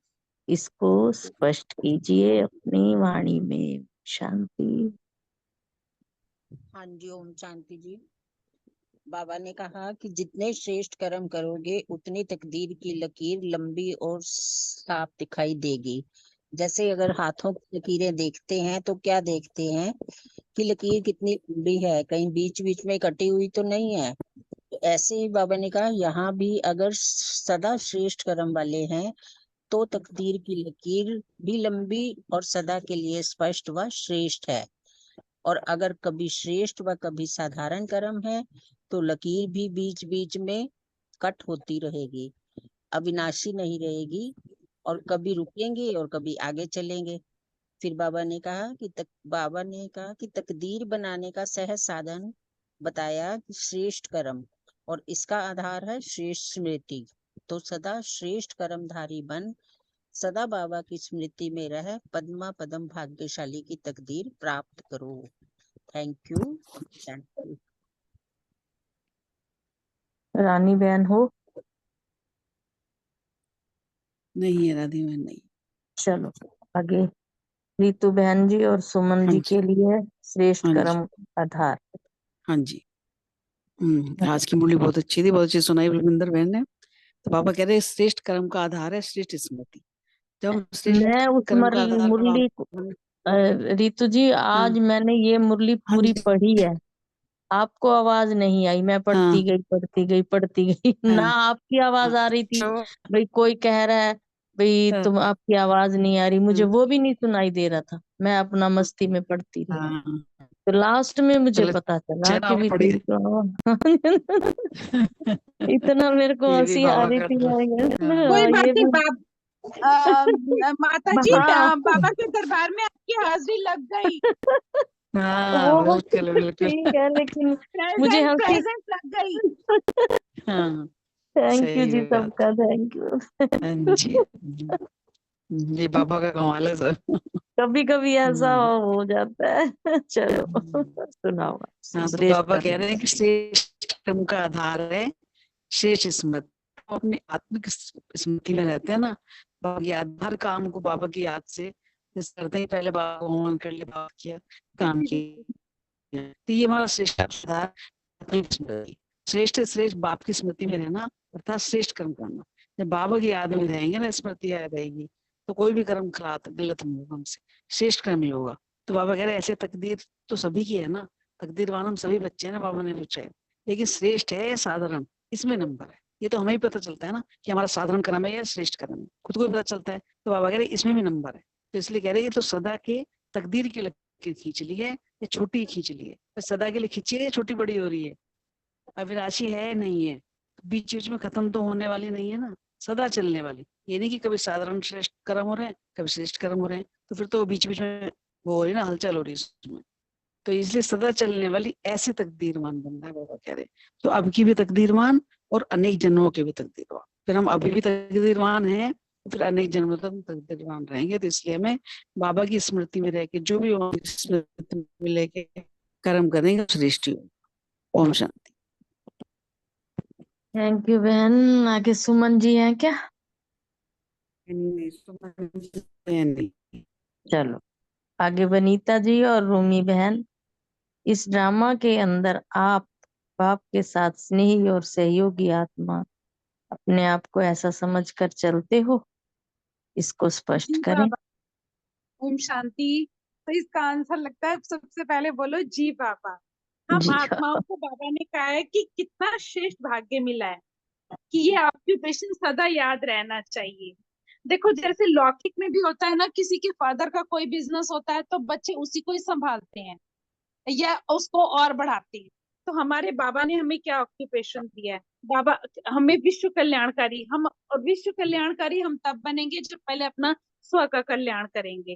इसको स्पष्ट कीजिए अपनी वाणी में। शांति।
हाँ जी, ओम शांति जी। बाबा ने कहा कि जितने श्रेष्ठ कर्म करोगे उतनी तकदीर की लकीर लंबी और साफ दिखाई देगी। जैसे अगर हाथों की लकीरें देखते हैं तो क्या देखते हैं कि लकीर कितनी लंबी है, कहीं बीच बीच में कटी हुई तो नहीं है। तो ऐसे ही बाबा ने कहा यहाँ भी अगर सदा श्रेष्ठ कर्म वाले हैं तो तकदीर की लकीर भी लंबी और सदा के लिए स्पष्ट व श्रेष्ठ है। और अगर कभी श्रेष्ठ व कभी साधारण कर्म है तो लकीर भी बीच बीच में कट होती रहेगी, अविनाशी नहीं रहेगी, और कभी रुकेंगे और कभी आगे चलेंगे। फिर बाबा ने कहा कि तकदीर बनाने का सहज साधन बताया कि श्रेष्ठ कर्म, और इसका आधार है श्रेष्ठ स्मृति। तो सदा श्रेष्ठ कर्मधारी बन सदा बाबा की स्मृति में रह पद्मा पदम भाग्यशाली की तकदीर प्राप्त करो। Thank you.
रानी बहन हो?
नहीं है राधी बहन, नहीं।
चलो आगे रीतु बहन जी और सुमन
हाँ
जी
जी,
के लिए श्रेष्ठ
हाँ जी,
कर्म आधार।
हाँ जी। आज की मुरली बहुत अच्छी थी, बहुत अच्छी सुनाई बलविंदर बहन ने। तो बाबा कह रहे श्रेष्ठ कर्म का आधार है श्रेष्ठ स्मृति। जब हम श्रेष्ठ
मैं उस
कर्म का आधार
मुरली रीतु जी
हाँ,
आज मैंने ये मुरली
हाँ
पूरी
जी,
पढ़ी है, आपको आवाज नहीं आई, मैं
हाँ,
पढ़ती गई ना
हाँ,
आपकी आवाज
हाँ,
आ रही थी।
तो
भाई कोई कह रहा है भाई
हाँ,
तुम आपकी आवाज नहीं आ रही, मुझे
हाँ,
वो भी नहीं सुनाई दे रहा था, मैं अपना मस्ती में पढ़ती रही।
हाँ,
तो लास्ट में मुझे
चलो
पता चला
चलो
कि
आप
भी
पढ़िए।
तेरी तो इतना मेरे को
ये भी
हंसी आ
बाबा
रही
का
थी।
हाँ,
कोई बात
ये
नहीं
भी
माता जी,
हाँ
बाबा के दरबार में आपकी हाजिरी लग गई।
हाँ,
वो
बिल्कुल बिल्कुल।
ठीक है लेकिन मुझे
प्रेजेंट
हंसी
प्रेजेंट लग गई।
हाँ,
थैंक यू
सही
जी
बात।
सबका, थैंक यू।
हाँ जी, ये बाबा का कमाल है सर।
कभी कभी ऐसा
हम्म,
हो जाता है। चलो सुनाओ
हाँ, तो
श्रेष्ठ
बाबा कह
कर्म।
रहे हैं कि श्रेष्ठ कर्म का आधार है श्रेष्ठ स्मृति। तो अपनी आत्मिक स्मृति में रहते हैं ना, बाबा की याद, हर काम को बाबा की याद से जैसे करते ही पहले बाबा को हवन कर ले, बाबा किया काम किया। तो ये हमारा श्रेष्ठ आधार आत्मिक स्मृति। श्रेष्ठ श्रेष्ठ बाप की स्मृति में रहना अर्थात श्रेष्ठ कर्म करना। जब बाबा की याद में रहेंगे ना, स्मृति याद रहेगी, तो कोई भी कर्म गलत नहीं होगा हमसे, श्रेष्ठ कर्म ही होगा। तो बाबा कह रहे ऐसे तकदीर तो सभी की है ना, तकदीरवान हम सभी बच्चे हैं ना, बाबा ने पूछा है, लेकिन श्रेष्ठ है या साधारण, इसमें नंबर है। ये तो हमें ही पता चलता है ना कि हमारा साधारण कर्म है या श्रेष्ठ कर्म है, खुद को भी पता चलता है। तो बाबा कह रहे इसमें भी नंबर है। तो इसलिए कह रहे ये तो सदा के तकदीर की लकीर खींच ली है या छोटी खींच ली है, तो सदा के लिए खींची है या छोटी बड़ी हो रही है, अविनाशी है नहीं है, बीच बीच में खत्म तो होने वाली नहीं है ना, सदा चलने वाली। ये नहीं कि कभी साधारण श्रेष्ठ कर्म हो रहे हैं, कभी श्रेष्ठ कर्म हो रहे हैं, तो फिर तो बीच बीच में वो हो रही ना, हलचल हो रही है उसमें। तो इसलिए सदा चलने वाली ऐसे तकदीरवान बनना है, बाबा कह रहे। तो अब की भी तकदीरवान और अनेक जन्मों के भी तकदीरवान, फिर हम अभी भी तकदीरवान हैं, फिर अनेक जन्मों तक तकदीरवान रहेंगे। तो इसलिए हमें बाबा की स्मृति में रह के जो भी स्मृति में लेके कर्म करेंगे श्रेष्ठ ही। ओम शांति।
थैंक यू बहन। आगे सुमन जी हैं क्या?
नहीं।
चलो आगे वनीता जी और रूमी बहन। इस ड्रामा के अंदर आप बाप के साथ स्नेही और सहयोगी आत्मा अपने आप को ऐसा समझकर चलते हो, इसको स्पष्ट
जी
करें।
बाबा। ओम शांति। तो इसका आंसर लगता है सबसे पहले बोलो जी बाबा। हम
जी
आत्माओं को बाबा ने कहा है कि कितना श्रेष्ठ भाग्य मिला है कि ये ऑक्यूपेशन सदा याद रहना चाहिए। देखो जैसे लौकिक में भी होता है ना, किसी के फादर का कोई बिजनेस होता है तो बच्चे उसी को ही संभालते हैं या उसको और बढ़ाते हैं। तो हमारे बाबा ने हमें क्या ऑक्यूपेशन दिया है? बाबा हमें विश्व कल्याणकारी, हम विश्व कल्याणकारी हम तब बनेंगे जब पहले अपना स्व का कल्याण करेंगे।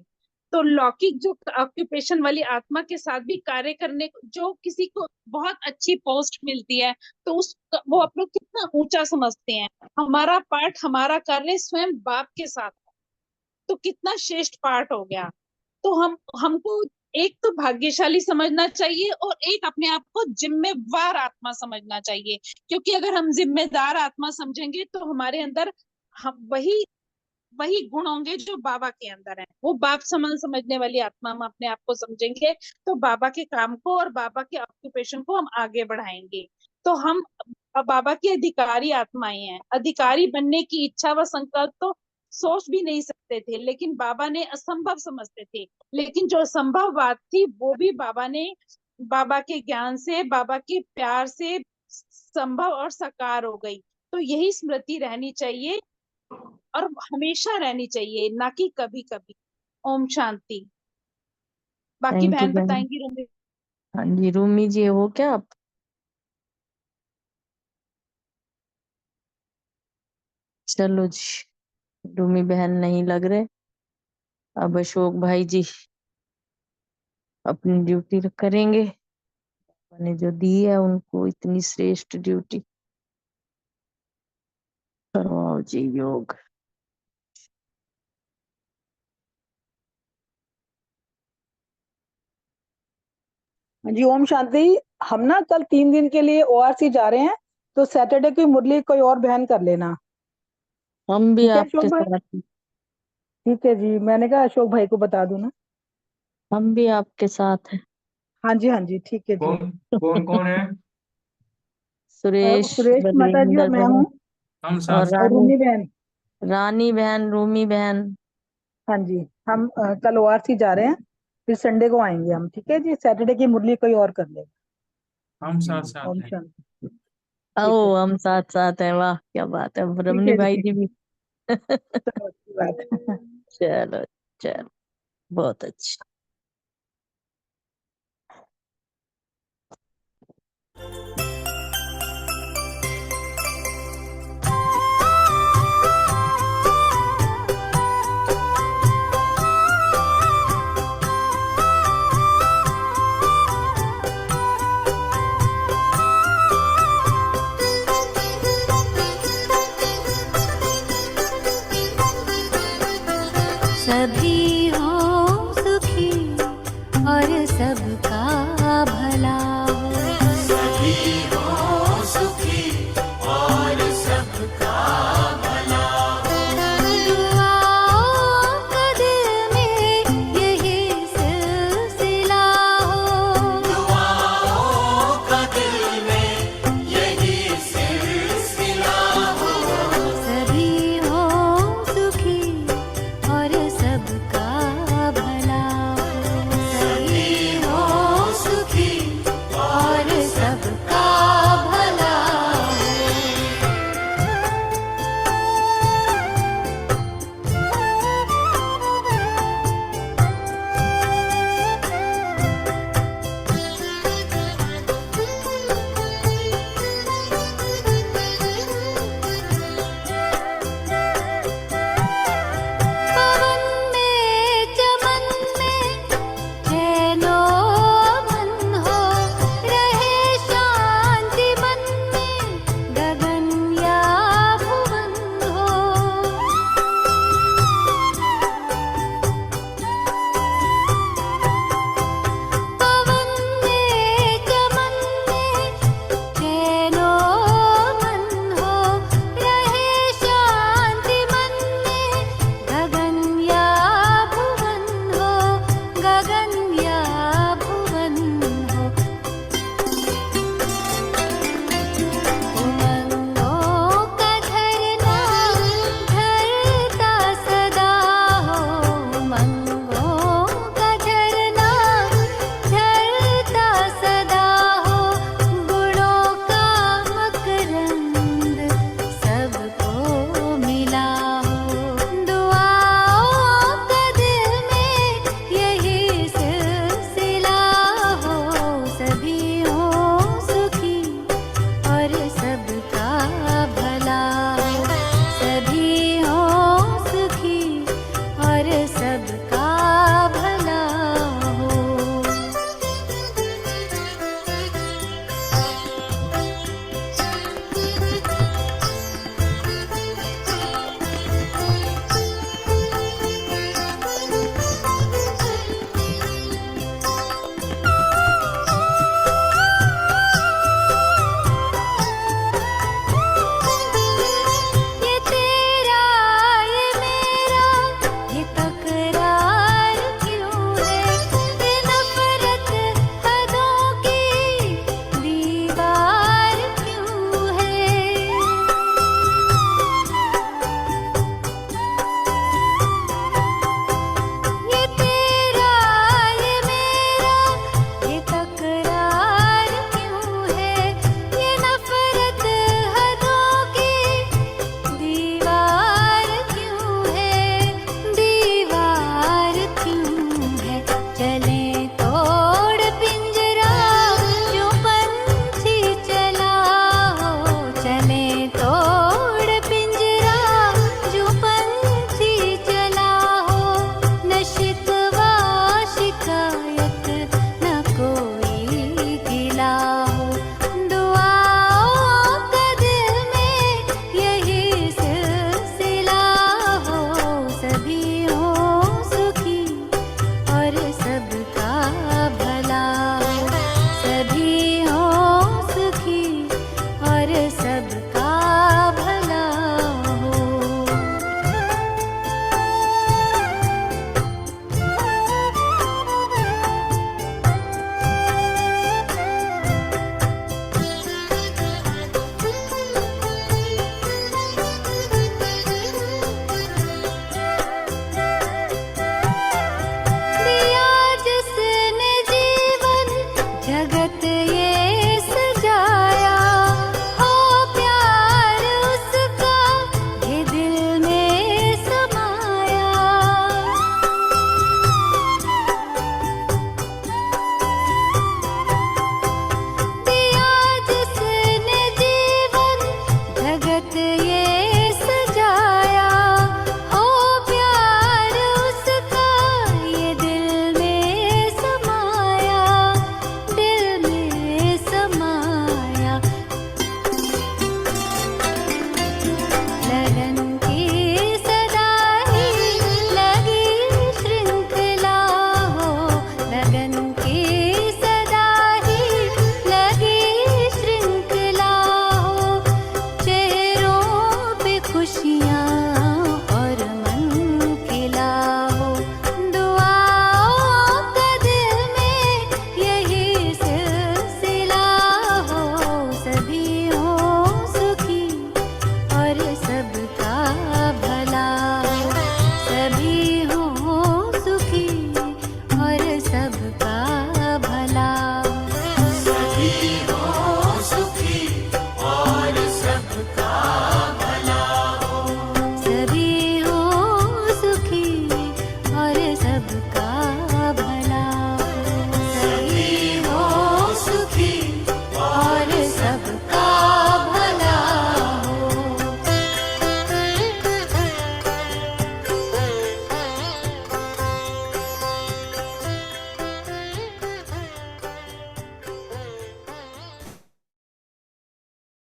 तो लौकिक जो ऑक्यूपेशन वाली आत्मा के साथ भी कार्य करने, जो किसी को बहुत अच्छी पोस्ट मिलती है तो उस वो अपने कितना ऊंचा समझते हैं। हमारा पार्ट, हमारा कार्य स्वयं बाप के साथ है, तो कितना श्रेष्ठ पार्ट हो गया। तो हमको एक तो भाग्यशाली समझना चाहिए और एक अपने आप को जिम्मेवार आत्मा समझना चाहिए, क्योंकि अगर हम जिम्मेदार आत्मा समझेंगे तो हमारे अंदर हम वही गुण होंगे जो बाबा के अंदर है। वो बाप समान समझने वाली आत्मा हम अपने आप को समझेंगे तो बाबा के काम को और बाबा के ऑक्यूपेशन को हम आगे बढ़ाएंगे। तो हम बाबा की अधिकारी आत्माएं हैं। अधिकारी बनने की इच्छा व संकल्प तो सोच भी नहीं सकते थे, लेकिन बाबा ने असंभव समझते थे। लेकिन जो असंभव बात थी वो भी बाबा ने, बाबा के ज्ञान से, बाबा के प्यार से संभव और साकार हो गई। तो यही स्मृति रहनी चाहिए और हमेशा रहनी चाहिए, ना कि कभी कभी। ओम शांति। बाकी
थैंक यू
बहन
बहन।
बताएंगी रूमी।
हाँ जी रूमी जी हो क्या आप? चलो जी, रूमी बहन नहीं लग रहे। अब अशोक भाई जी अपनी ड्यूटी करेंगे, मैंने जो दी है उनको इतनी श्रेष्ठ ड्यूटी। करवाओ जी योग।
जी ओम शांति। हम ना कल 3 दिन के लिए ओआरसी जा रहे हैं, तो सैटरडे की मुरली कोई और बहन कर लेना।
हम भी
ठीक है
आपके
अशोक भाई?
साथ हैं।
ठीक है जी, मैंने कहा अशोक भाई को बता दूं ना।
हम भी आपके साथ हैं।
हाँ जी ठीक है जी।
कौन कौन है?
सुरेश,
सुरेश माता जी
बलविंदर
और मैं
बहन
हूँ
हम
और
साथ
और रूमी बहन।
रानी बहन, रूमी बहन।
हाँ जी, हम कल ओआरसी जा रहे हैं, फिर संडे को आएंगे हम। ठीक है जी, सैटरडे की मुरली कोई और कर लेगा।
हम साथ साथ
ओम
हैं।
शांति।
ओ हम साथ साथ हैं, वाह क्या बात है।
ठीक
रमनी
है
भाई
जी।
जी भी।
चलो अच्छी बात है।
चलो चलो, बहुत अच्छा।
सभी